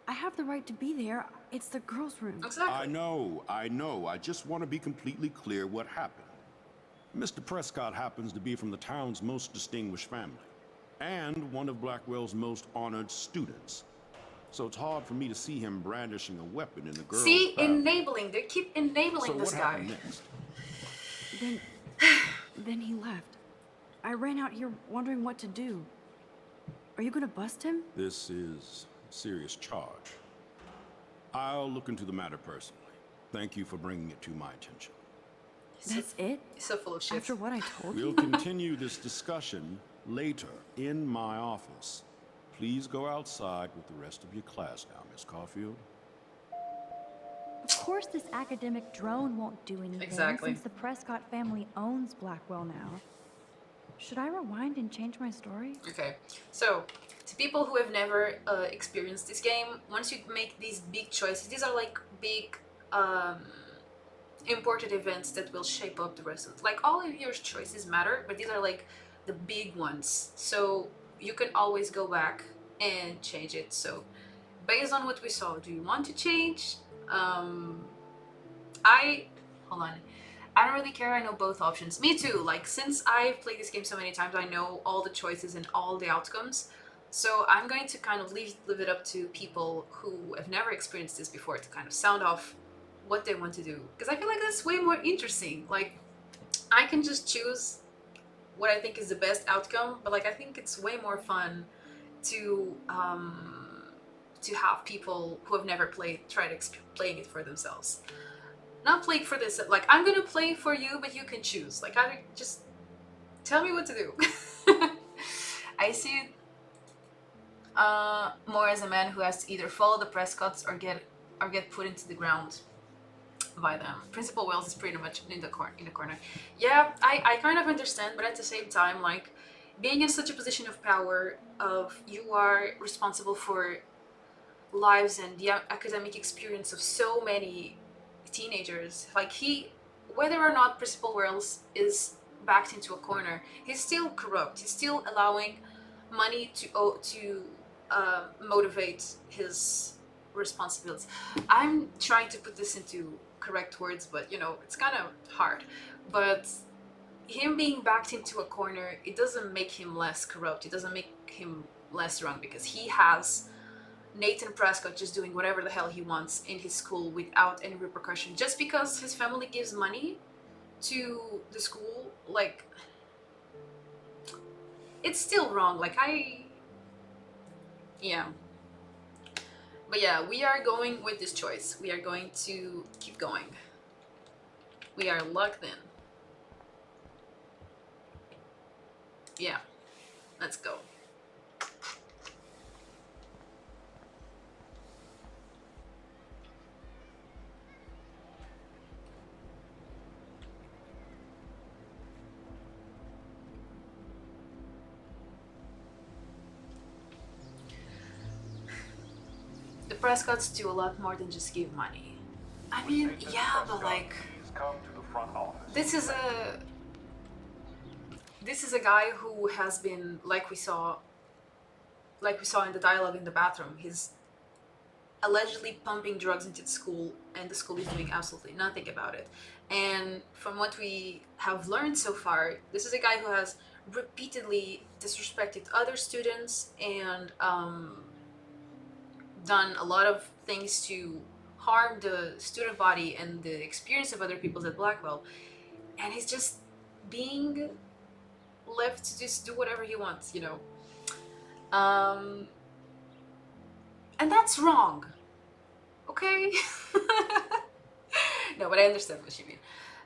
I have the right to be there. It's the girls' room. Exactly. I know. I just want to be completely clear what happened. Mr. Prescott happens to be from the town's most distinguished family, and one of Blackwell's most honored students. So it's hard for me to see him brandishing a weapon in the girls' See, bathroom. enabling. They keep enabling So this what guy. happened next? Then he left. I ran out here wondering what to do. Are you gonna bust him? This is a serious charge. I'll look into the matter personally. Thank you for bringing it to my attention. That's it? He's so full of shit. After what I told We'll you? continue this discussion later in my office. Please go outside with the rest of your class now, Miss Caulfield. Of course this academic drone won't do anything Exactly. since the Prescott family owns Blackwell now. Should I rewind and change my story? Okay, so to people who have never experienced this game, once you make these big choices, these are like big important events that will shape up the rest of it. Like all of your choices matter, but these are like the big ones. So you can always go back and change it. So based on what we saw, do you want to change? Hold on. I don't really care. I know both options. Me too. Like, since I've played this game so many times, I know all the choices and all the outcomes. So I'm going to kind of leave it up to people who have never experienced this before to kind of sound off what they want to do. Because I feel like that's way more interesting. Like, I can just choose what I think is the best outcome, but like I think it's way more fun to have people who have never played try to playing it for themselves. Not playing for this, like I'm gonna play for you, but you can choose. Like I just tell me what to do. I see it more as a man who has to either follow the Prescotts or get put into the ground by them. Principal Wells is pretty much in the corner. Yeah, I kind of understand, but at the same time, like being in such a position of power, of you are responsible for lives and the academic experience of so many teenagers. Like whether or not Principal Wells is backed into a corner, he's still corrupt. He's still allowing money to motivate his responsibilities. I'm trying to put this into correct words, but you know, it's kind of hard. But him being backed into a corner, it doesn't make him less corrupt. It doesn't make him less wrong, because he has Nathan Prescott just doing whatever the hell he wants in his school without any repercussion. Just because his family gives money to the school, like, it's still wrong. Like, yeah. But yeah, we are going with this choice. We are going to keep going. We are locked in. Yeah, let's go. The Prescotts do a lot more than just give money. I mean, yeah, but like, this is a guy who has been, like we saw in the dialogue in the bathroom, he's allegedly pumping drugs into the school, and the school is doing absolutely nothing about it. And from what we have learned so far, this is a guy who has repeatedly disrespected other students and done a lot of things to harm the student body and the experience of other people at Blackwell. And he's just being left to just do whatever he wants, you know. And that's wrong. Okay? No, but I understand what you mean.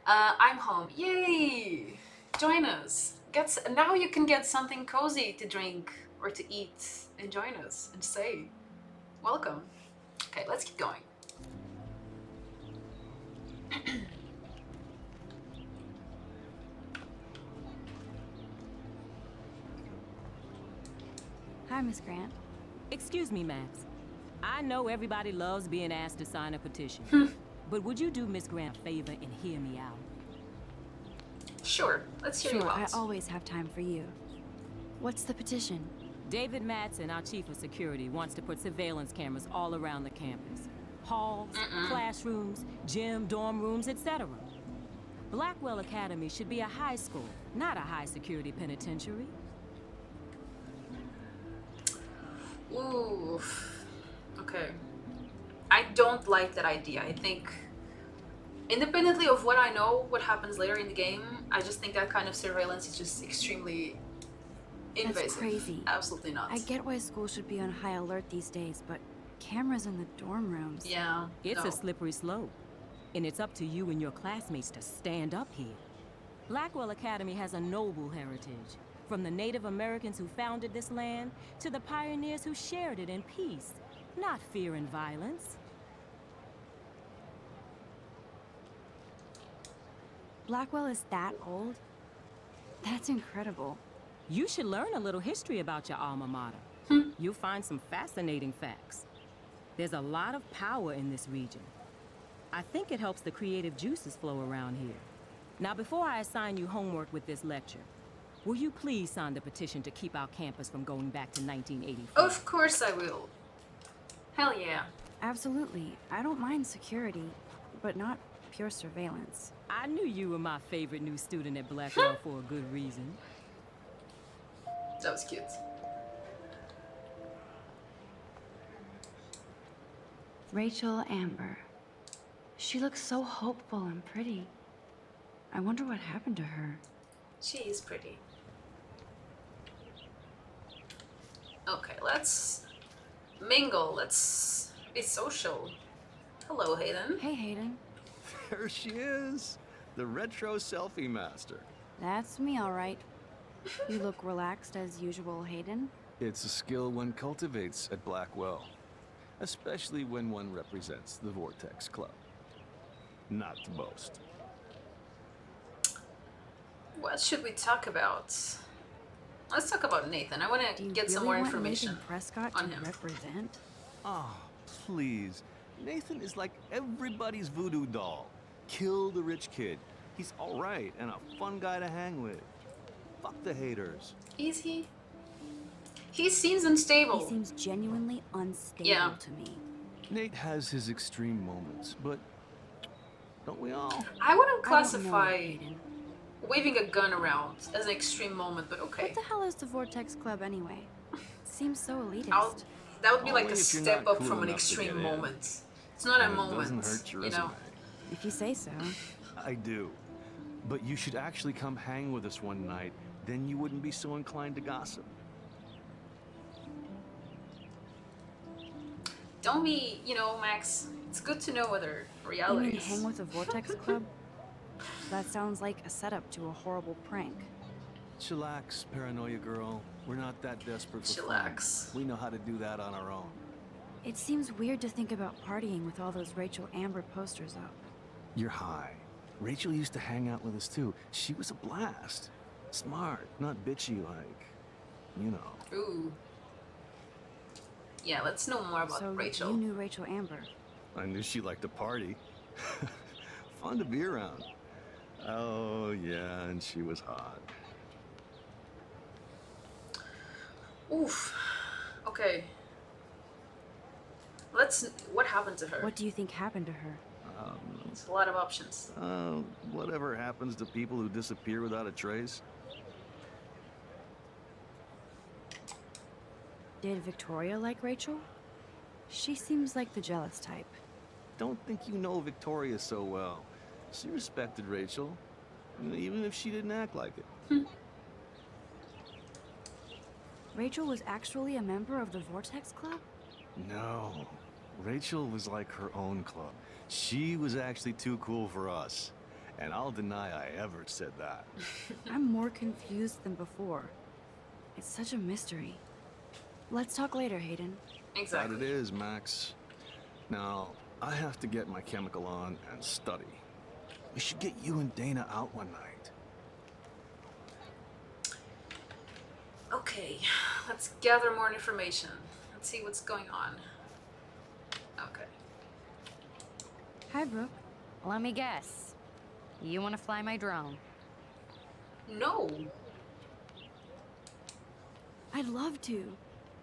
I'm home. Yay! Join us. Now you can get something cozy to drink or to eat and join us and say, welcome. Okay, let's keep going. Hi, Miss Grant. Excuse me, Max. I know everybody loves being asked to sign a petition. But would you do Miss Grant a favor and hear me out? Sure, let's hear you Sure, out. I always have time for you. What's the petition? David Madsen, our chief of security, wants to put surveillance cameras all around the campus. Halls, classrooms, gym, dorm rooms, etc. Blackwell Academy should be a high school, not a high-security penitentiary. Ooh. Okay. I don't like that idea. I think, independently of what I know, what happens later in the game, I just think that kind of surveillance is just extremely invasive. That's crazy. Absolutely not. I get why school should be on high alert these days, but cameras in the dorm rooms. Yeah. It's no. a slippery slope. And it's up to you and your classmates to stand up here. Blackwell Academy has a noble heritage. From the Native Americans who founded this land, to the pioneers who shared it in peace, not fear and violence. Blackwell is that old? That's incredible. You should learn a little history about your alma mater. You'll find some fascinating facts. There's a lot of power in this region. I think it helps the creative juices flow around here. Now, before I assign you homework with this lecture, will you please sign the petition to keep our campus from going back to 1984? Of course I will. Hell yeah. Absolutely. I don't mind security, but not pure surveillance. I knew you were my favorite new student at Blackwell for a good reason. That was cute. Rachel Amber. She looks so hopeful and pretty. I wonder what happened to her. She is pretty. Okay, let's mingle. Let's be social. Hello, Hayden. Hey, Hayden. There she is, the retro selfie master. That's me, all right. You look relaxed as usual, Hayden. It's a skill one cultivates at Blackwell, especially when one represents the Vortex Club. Not to boast. What should we talk about? Let's talk about Nathan. I want to get some more information Nathan Prescott on to him. represent? Oh, please. Nathan is like everybody's voodoo doll. Kill the rich kid. He's all right and a fun guy to hang with. Fuck the haters. Is he? He seems unstable. He seems genuinely unstable Yeah. to me. Nate has his extreme moments, but don't we all? I wouldn't I don't know, classify Hayden. waving a gun around as an extreme moment, but okay. What the hell is the Vortex Club anyway? It seems so elitist. That would be like Only a if you're step not up cool from an enough to extreme get in. moment. It's not a And it moment, doesn't hurt your you know. resume. If you say so. I do. But you should actually come hang with us one night. Then you wouldn't be so inclined to gossip. Don't be, you know, Max. It's good to know whether You reality mean is. hang with a Vortex Club? That sounds like a setup to a horrible prank. Chillax, paranoia girl. We're not that desperate for Chillax. fun. We know how to do that on our own. It seems weird to think about partying with all those Rachel Amber posters up. You're high. Rachel used to hang out with us too. She was a blast. Smart, not bitchy like, you know. Ooh. Yeah, let's know more about So Rachel. you knew Rachel Amber. I knew she liked to party. Fun to be around. Oh, yeah, and she was hot. Oof. Okay. What happened to her? What do you think happened to her? It's a lot of options. Whatever happens to people who disappear without a trace? Did Victoria like Rachel? She seems like the jealous type. Don't think you know Victoria so well. She respected Rachel. even if she didn't act like it. Rachel was actually a member of the Vortex Club? No. Rachel was like her own club. She was actually too cool for us. And I'll deny I ever said that. I'm more confused than before. It's such a mystery. Let's talk later, Hayden. Exactly. That it is, Max. Now, I have to get my chemical on and study. We should get you and Dana out one night. Okay, let's gather more information. Let's see what's going on. Okay. Hi, Brooke. Let me guess. You want to fly my drone? No. I'd love to.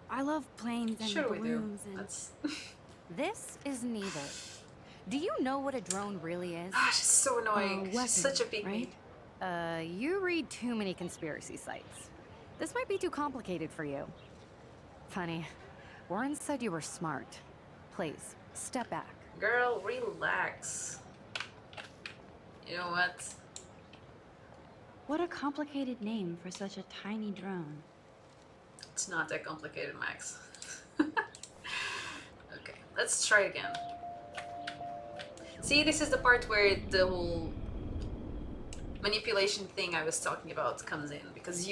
I love planes and Sure we do. balloons and... That's... This is neither. Do you know what a drone really is? Ah, she's so annoying. weapon, She's such a big right? You read too many conspiracy sites. This might be too complicated for you. Funny. Warren said you were smart. Please, step back. Girl, relax. You know what? What a complicated name for such a tiny drone. It's not that complicated, Max. Okay, let's try again. See, this is the part where the whole manipulation thing I was talking about comes in, because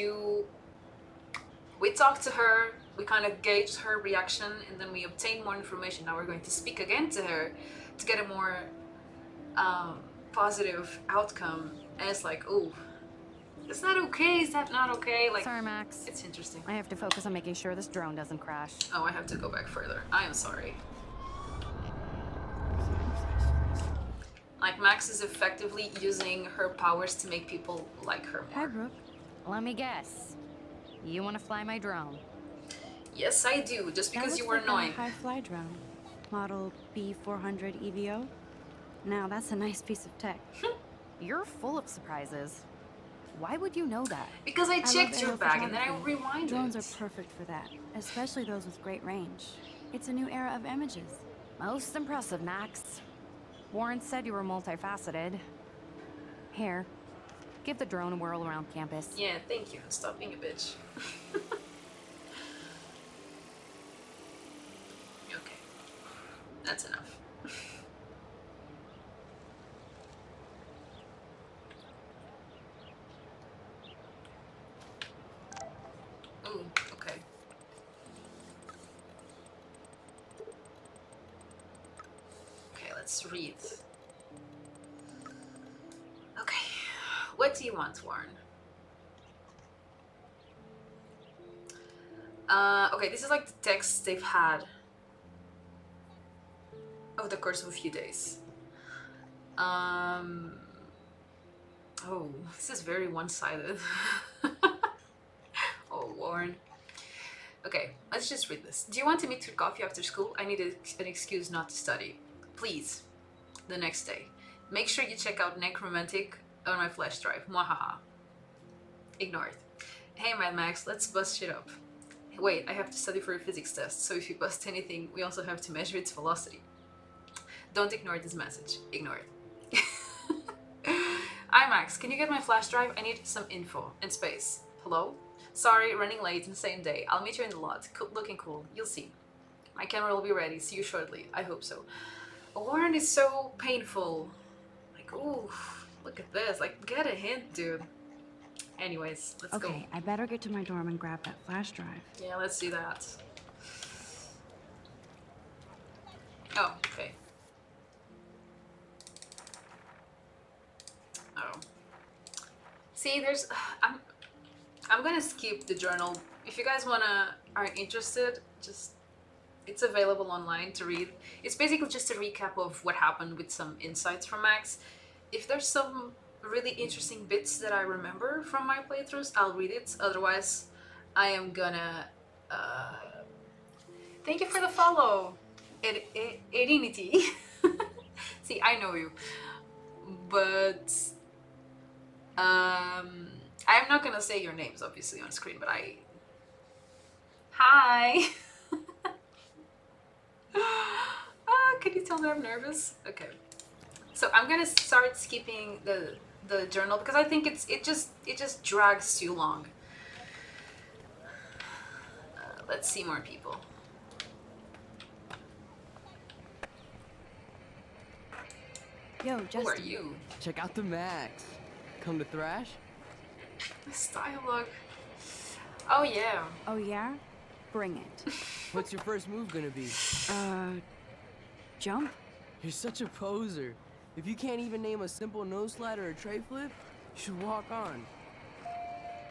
we talked to her, we kind of gauged her reaction, and then we obtained more information. Now we're going to speak again to her to get a more positive outcome. And it's like, oh, is that okay? Is that not okay? Like, sorry, Max. It's interesting. I have to focus on making sure this drone doesn't crash. Oh, I have to go back further. I am sorry. Like, Max is effectively using her powers to make people like her more. Hi, Brooke. Let me guess. You want to fly my drone? Yes, I do, just because That you looks were like annoying. a high-fly drone. Model B400 EVO. Now, that's a nice piece of tech. You're full of surprises. Why would you know that? Because I love checked your aerial bag and then I photography. rewinded. Drones are perfect for that, especially those with great range. It's a new era of images. Most impressive, Max. Warren said you were multifaceted. Here, give the drone a whirl around campus. Yeah, thank you. Stop being a bitch. Okay. That's enough. Ooh, okay. Okay, let's read. Okay, what do you want, Warren? Okay, this is like the text they've had over the course of a few days. Oh, this is very one-sided. Oh, Warren. Okay, let's just read this. Do you want to meet for coffee after school? I need an excuse not to study. Please. The next day. Make sure you check out Necromantic on my flash drive. Mwahaha. Ignored. Hey, Mad Max, let's bust shit up. Wait, I have to study for a physics test, so if you bust anything, we also have to measure its velocity. Don't ignore this message. Ignore it. Hi, Max, can you get my flash drive? I need some info and space. Hello? Sorry, running late in the same day. I'll meet you in the lot. Looking cool. You'll see. My camera will be ready. See you shortly. I hope so. Warren is so painful. Like, ooh, look at this. Like, get a hint, dude. Anyways, let's go. Okay, I better get to my dorm and grab that flash drive. Yeah, let's do that. Oh, okay. Oh. See, there's... I'm gonna skip the journal. If you guys are interested, just... It's available online to read. It's basically just a recap of what happened with some insights from Max. If there's some really interesting bits that I remember from my playthroughs, I'll read it. Otherwise, I am gonna... Thank you for the follow, Erinity. See, I know you. But... I'm not gonna say your names, obviously, on screen, but I... Hi! Can you tell that I'm nervous? Okay. So I'm gonna start skipping the the journal because I think it just drags too long. Let's see more people. Yo, Justin. Who are you? Check out the Max. Come to thrash? This dialogue. Oh yeah. Oh yeah? Bring it. What's your first move gonna be? Jump? You're such a poser. If you can't even name a simple nose slide or a tray flip, you should walk on.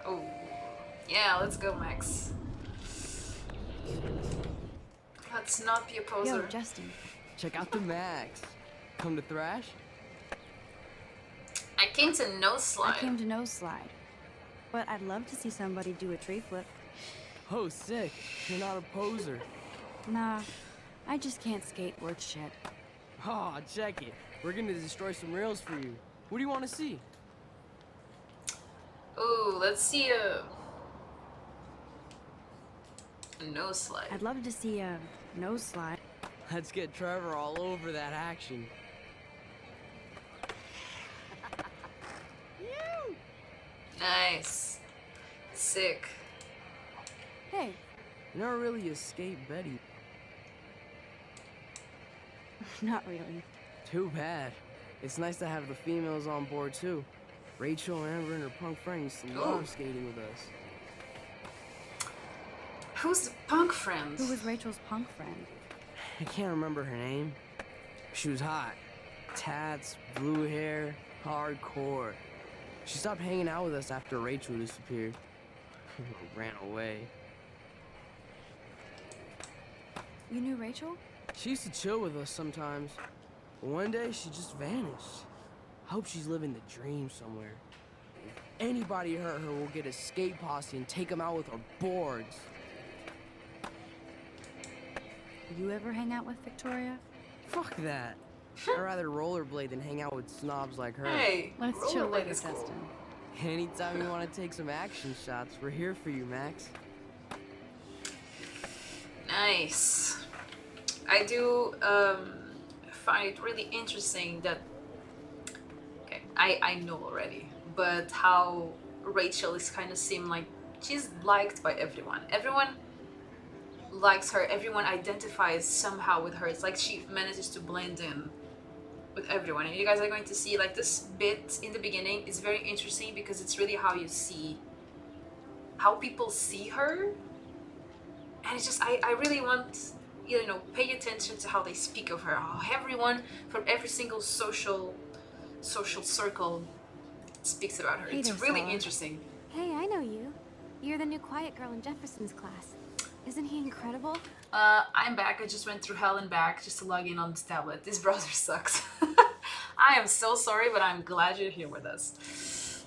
Oh. Yeah, let's go, Max. Let's not be a poser. Yo, Justin. Check out the Max. Come to thrash? I came to nose slide. I came to nose slide. But I'd love to see somebody do a tree flip. Oh, sick. You're not a poser. Nah, I just can't skate worth shit. Oh, check it. We're gonna destroy some rails for you. What do you want to see? Ooh, let's see a nose slide. I'd love to see a nose slide. Let's get Trevor all over that action. Nice. Sick. Hey. You never really escaped Betty. Not really. Too bad. It's nice to have the females on board too. Rachel, Amber, and her punk friend used to love skating with us. Who's the punk friend? Who was Rachel's punk friend? I can't remember her name. She was hot. Tats, blue hair, hardcore. She stopped hanging out with us after Rachel disappeared. Ran away. You knew Rachel? She used to chill with us sometimes. But one day, she just vanished. I hope she's living the dream somewhere. If anybody hurt her, we'll get a skate posse and take them out with our boards. You ever hang out with Victoria? Fuck that. I'd rather rollerblade than hang out with snobs like her. Hey, let's chill later, Justin. Anytime you want to take some action shots, we're here for you, Max. Nice. I do find it really interesting that, okay, I know already, but how Rachel is kind of seem like she's liked by everyone. Everyone likes her. Everyone identifies somehow with her. It's like she manages to blend in with everyone. And you guys are going to see like this bit in the beginning is very interesting because it's really how you see how people see her. And it's just I really want, you know, pay attention to how they speak of her. How everyone from every single social circle speaks about her. Hey It's there, really Sarah. interesting. Hey, I know you. You're the new quiet girl in Jefferson's class. Isn't he incredible? I'm back. I just went through hell and back just to log in on this tablet. This browser sucks. I am so sorry, but I'm glad you're here with us.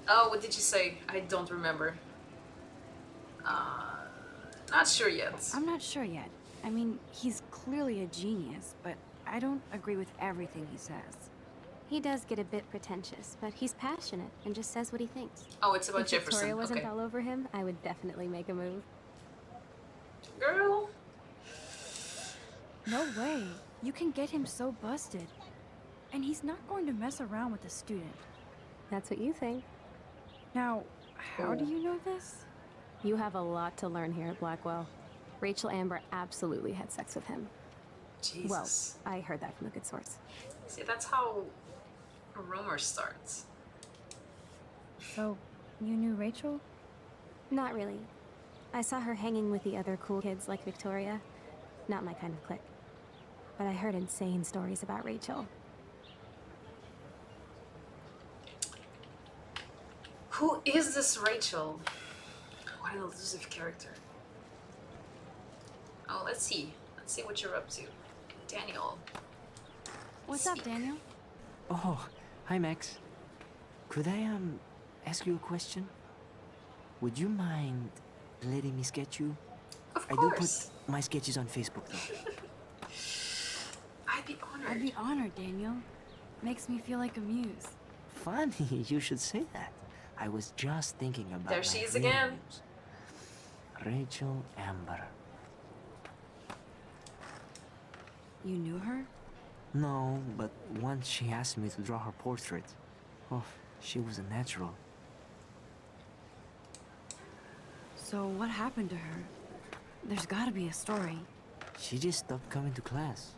Oh, what did you say? I don't remember. Not sure yet. I'm not sure yet. I mean, he's clearly a genius, but I don't agree with everything he says. He does get a bit pretentious, but he's passionate and just says what he thinks. Oh, it's about if Jefferson. Victoria wasn't Okay. all over him, I would definitely make a move. Girl. No way. You can get him so busted. And he's not going to mess around with a student. That's what you think. Now, how do you know this? You have a lot to learn here at Blackwell. Rachel Amber absolutely had sex with him. Jesus. Well, I heard that from a good source. See, that's how a rumor starts. So, you knew Rachel? Not really. I saw her hanging with the other cool kids like Victoria. Not my kind of clique. But I heard insane stories about Rachel. Who is this Rachel? What an elusive character. Oh, let's see. Let's see what you're up to. Daniel. What's up, Daniel? Oh, hi, Max. Could I, ask you a question? Would you mind letting me sketch you? Of I course. do put my sketches on Facebook, though. I'd be honored. I'd be honored, Daniel. Makes me feel like a muse. Funny, you should say that. I was just thinking about There my she is real again. names. Rachel Amber. You knew her? No, but once she asked me to draw her portrait. Oh, she was a natural. So what happened to her? There's gotta be a story. She just stopped coming to class.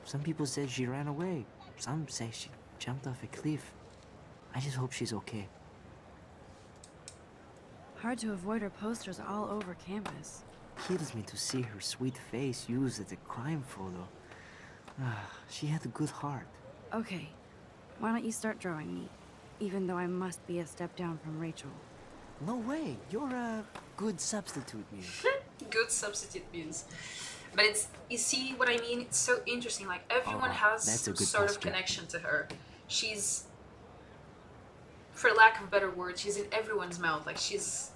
Some people said she ran away. Some say she jumped off a cliff. I just hope she's okay. Hard to avoid her posters all over campus. Kills me to see her sweet face used as a crime photo. She had a good heart. Okay, why don't you start drawing me? Even though I must be a step down from Rachel. No way, you're a good substitute muse. Good substitute muse. But it's, you see what I mean? It's so interesting. Like, everyone has some sort of connection to her. She's, for lack of a better word, she's in everyone's mouth. Like, she's...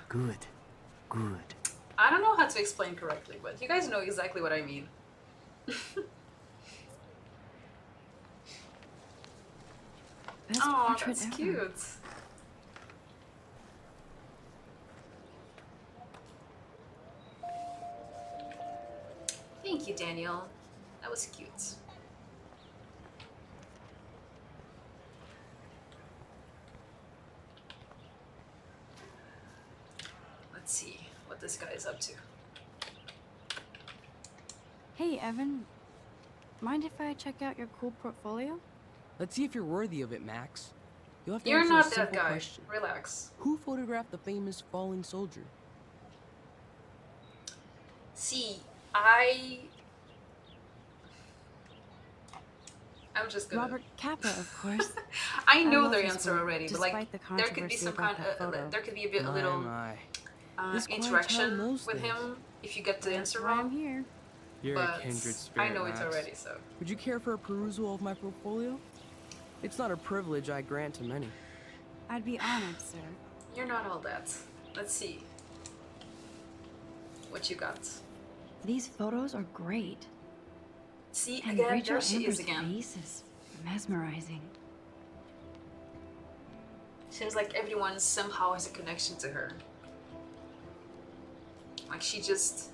Good. Good. I don't know how to explain correctly, but you guys know exactly what I mean. Oh, that's cute. Thank you, Daniel. That was cute. Let's see what this guy is up to. Hey, Evan. Mind if I check out your cool portfolio? Let's see if you're worthy of it, Max. You'll have to You're answer not a that simple guy. question. Relax. Who photographed the famous falling soldier? See, I'm just gonna... Robert Capa, of course. I know love their his answer work, already, but like, despite the there could be controversy some about kind that photo. there could be a little This quiet child interaction knows with things. him if you get the answer why I'm wrong. here. You're But a kindred spirit, I know it Max. already, so. Would you care for a perusal of my portfolio? It's not a privilege I grant to many. I'd be honored, sir. You're not all that. Let's see what you got. These photos are great. See, And again, Rachel there she Amber's is again. face is mesmerizing. Seems like everyone somehow has a connection to her. Like, she just...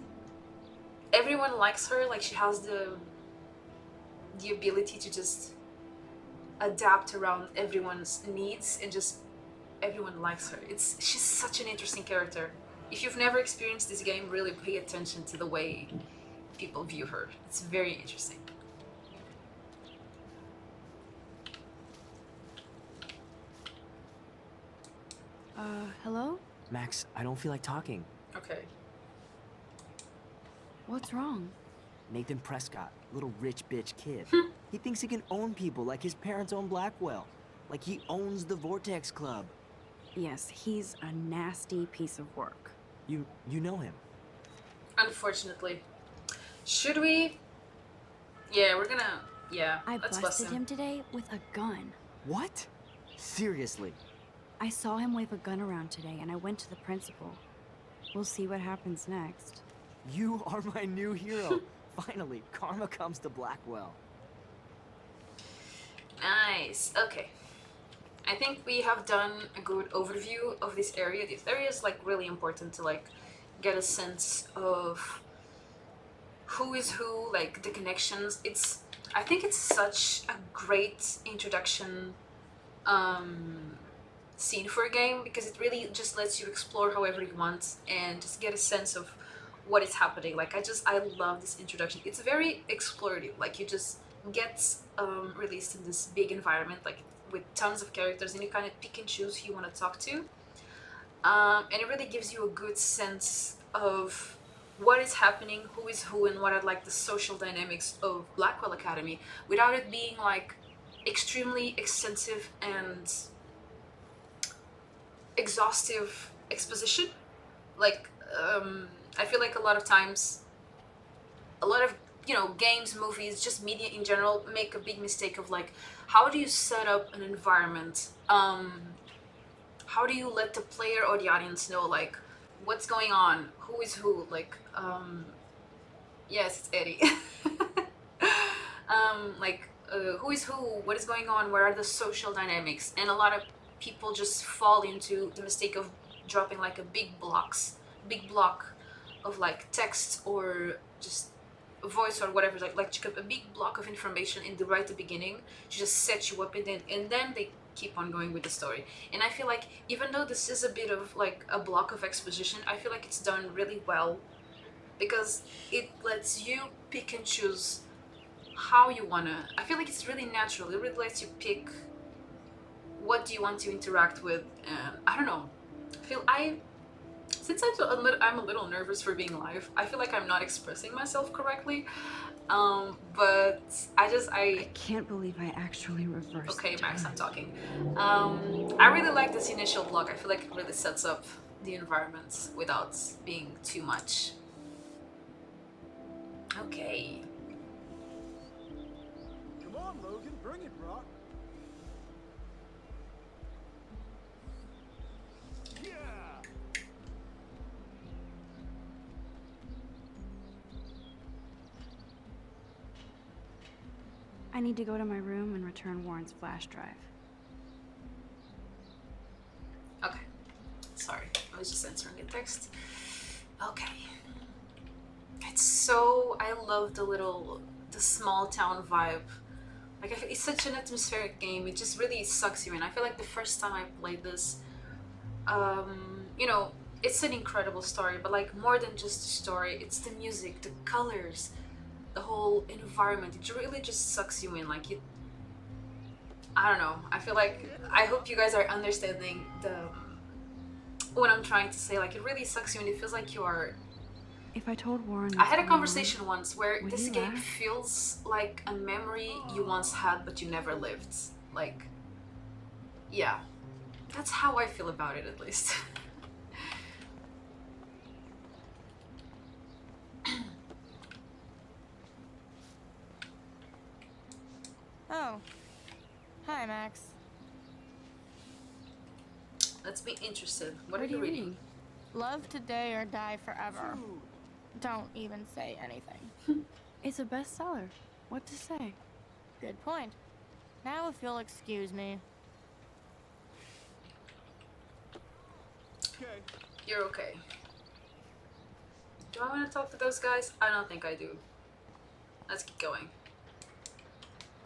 Everyone likes her, like she has the ability to just adapt around everyone's needs and just everyone likes her. She's such an interesting character. If you've never experienced this game, really pay attention to the way people view her. It's very interesting. Hello? Max, I don't feel like talking. Okay. What's wrong? Nathan Prescott, little rich bitch kid. He thinks he can own people like his parents own Blackwell. Like he owns the Vortex Club. Yes, he's a nasty piece of work. You know him. Unfortunately. Should we? Yeah, we're gonna... Yeah, I let's bust busted him. him today with a gun. What? Seriously? I saw him wave a gun around today and I went to the principal. We'll see what happens next. You are my new hero. Finally, karma comes to Blackwell. Nice. Okay. I think we have done a good overview of this area. This area is like really important to like get a sense of who is who, like the connections. I think it's such a great introduction scene for a game because it really just lets you explore however you want and just get a sense of what is happening. Like I love this introduction. It's very explorative. Like you just get released in this big environment, like with tons of characters, and you kind of pick and choose who you want to talk to. And it really gives you a good sense of what is happening, who is who, and what are like the social dynamics of Blackwell Academy without it being like extremely extensive and exhaustive exposition. Like I feel like a lot of times, a lot of games, movies, just media in general make a big mistake of like, how do you set up an environment? How do you let the player or the audience know like what's going on, who is who? Like, yes, it's Eddie. Who is who? What is going on? Where are the social dynamics? And a lot of people just fall into the mistake of dropping like a big block of like text or just voice or whatever, like a big block of information in the right at the beginning to just set you up, and then they keep on going with the story. And I feel like even though this is a bit of like a block of exposition, I feel like it's done really well because it lets you pick and choose how you wanna. I feel like it's really natural. It really lets you pick what do you want to interact with, and I don't know. Since I'm a little nervous for being live, I feel like I'm not expressing myself correctly. But I can't believe I actually reversed. Okay, Max, I'm talking. I really like this initial block. I feel like it really sets up the environment without being too much. Okay. Come on, Logan, bring it, Brock. Yeah. I need to go to my room and return Warren's flash drive. Okay. Sorry, I was just answering a text. Okay. I love the small town vibe. Like, it's such an atmospheric game. It just really sucks you in. I feel like the first time I played this, you know, it's an incredible story, but like more than just the story, it's the music, the colors, the whole environment. It really just sucks you in. Like, I don't know. I feel like, I hope you guys are understanding what I'm trying to say. Like, it really sucks you in. It feels like you are. If I told Warren, I had a conversation once where would this he game laugh? feels like a memory you once had but you never lived. Like, yeah, that's how I feel about it, at least. Oh. Hi, Max. Let's be interested. What are you reading? Love Today or Die Forever. Don't even say anything. It's a bestseller. What to say? Good point. Now if you'll excuse me. Okay. You're okay. Do I want to talk to those guys? I don't think I do. Let's keep going.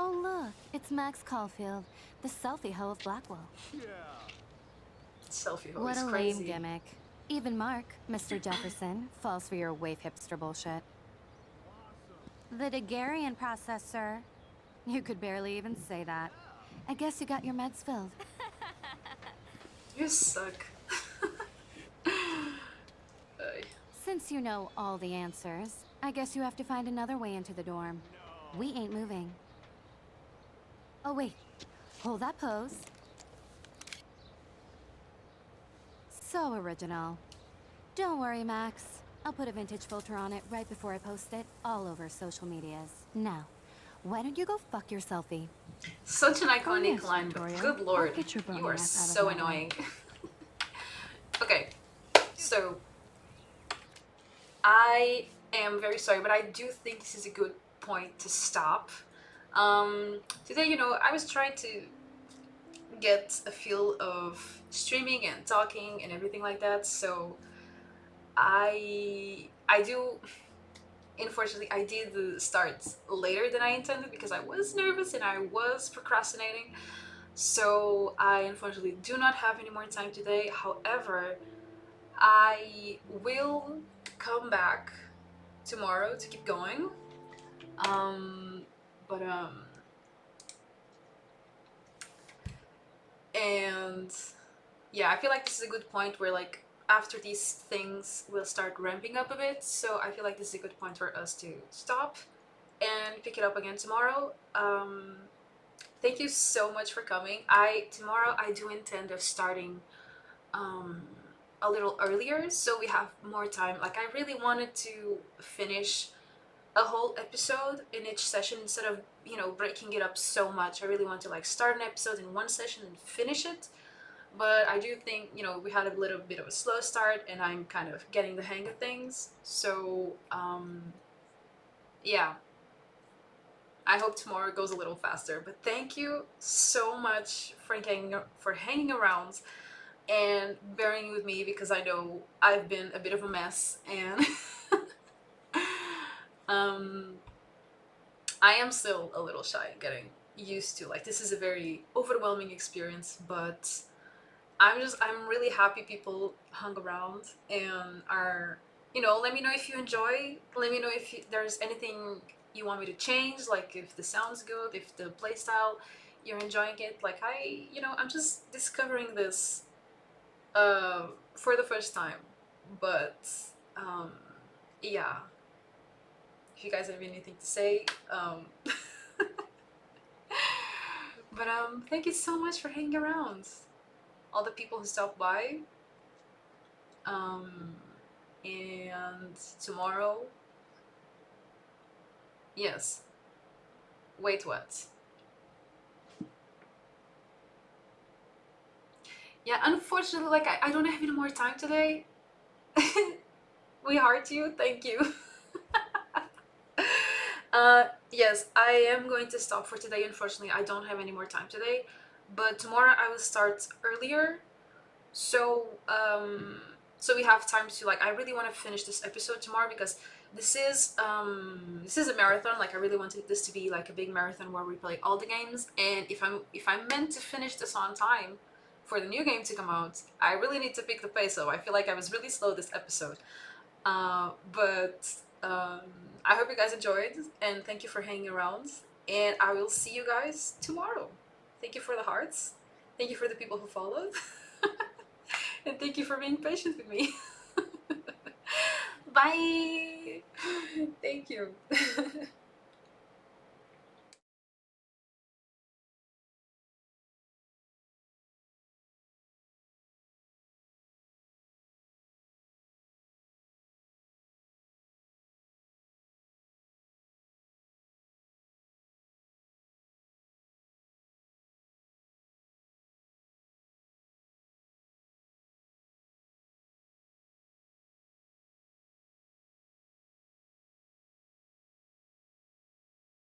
Oh look, it's Max Caulfield, the selfie hoe of Blackwell. Yeah. Selfie hoe What is a crazy. lame gimmick. Even Mark, Mr. Jefferson, falls for your wave hipster bullshit. The Daguerrean process, sir. You could barely even say that. I guess you got your meds filled. You suck. Since you know all the answers, I guess you have to find another way into the dorm. We ain't moving. Oh wait, hold that pose. So original. Don't worry, Max. I'll put a vintage filter on it right before I post it all over social medias. Now, why don't you go fuck your selfie? Such an iconic yes, line, but Victoria. good lord, I'll get your bony you are ass out of so my way. annoying. Okay, so I am very sorry, but I do think this is a good point to stop. Today, you know, I was trying to get a feel of streaming and talking and everything like that, so I do, unfortunately, I did start later than I intended because I was nervous and I was procrastinating. So I unfortunately do not have any more time today. However, I will come back tomorrow to keep going. And yeah, I feel like this is a good point where, like, after these things will start ramping up a bit. So I feel like this is a good point for us to stop and pick it up again tomorrow. Thank you so much for coming. Tomorrow I do intend of starting a little earlier so we have more time. Like, I really wanted to finish a whole episode in each session instead of, you know, breaking it up so much. I really want to, like, start an episode in one session and finish it. But I do think, you know, we had a little bit of a slow start and I'm kind of getting the hang of things. So, yeah. I hope tomorrow goes a little faster. But thank you so much for hanging around and bearing with me, because I know I've been a bit of a mess, and Um, I am still a little shy getting used to, like, this is a very overwhelming experience, but I'm really happy people hung around and are, let me know if you enjoy. Let me know if there's anything you want me to change, like if the sound's good, if the playstyle, you're enjoying it. Like I'm just discovering this for the first time. But yeah, if you guys have anything to say, but thank you so much for hanging around. All the people who stopped by. And tomorrow, yes. Wait, what? Yeah, unfortunately, like I don't have any more time today. We heart you. Thank you. Yes, I am going to stop for today. Unfortunately, I don't have any more time today, but tomorrow I will start earlier. So so we have time to, like, I really want to finish this episode tomorrow because this is a marathon. Like, I really wanted this to be like a big marathon where we play all the games, and if I'm meant to finish this on time for the new game to come out, I really need to pick the pace up. I feel like I was really slow this episode. But I hope you guys enjoyed, and thank you for hanging around, and I will see you guys tomorrow. Thank you for the hearts. Thank you for the people who followed. And thank you for being patient with me. Bye. Thank you.